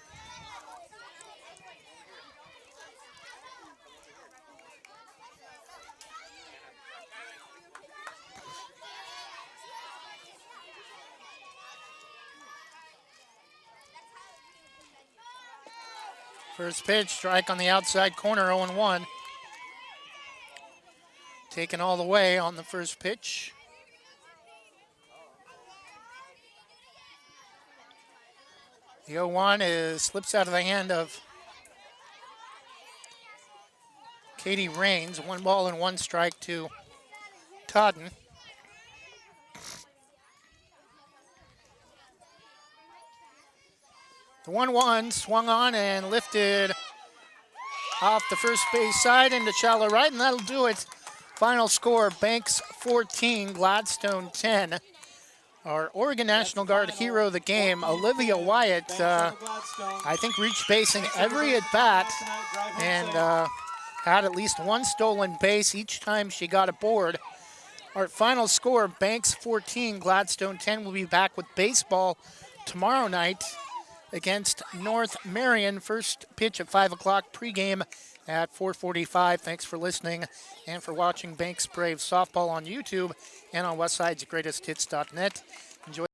First pitch, strike on the outside corner, 0-1. Taken all the way on the first pitch. The 0-1 slips out of the hand of Katie Raines. 1 ball and 1 strike to Totten. The 1-1 swung on and lifted off the first base side into shallow right, and that'll do it. Final score, Banks 14, Gladstone 10. Our Oregon National Guard hero of the game, Olivia Wyatt, I think reached base in every at-bat and had at least 1 stolen base each time she got aboard. Our final score, Banks 14, Gladstone 10. We'll be back with baseball tomorrow night against North Marion. First pitch at 5 o'clock, pregame at 4:45. Thanks for listening and for watching Banks Braves softball on YouTube and on westsidesgreatesthits.net. Enjoy.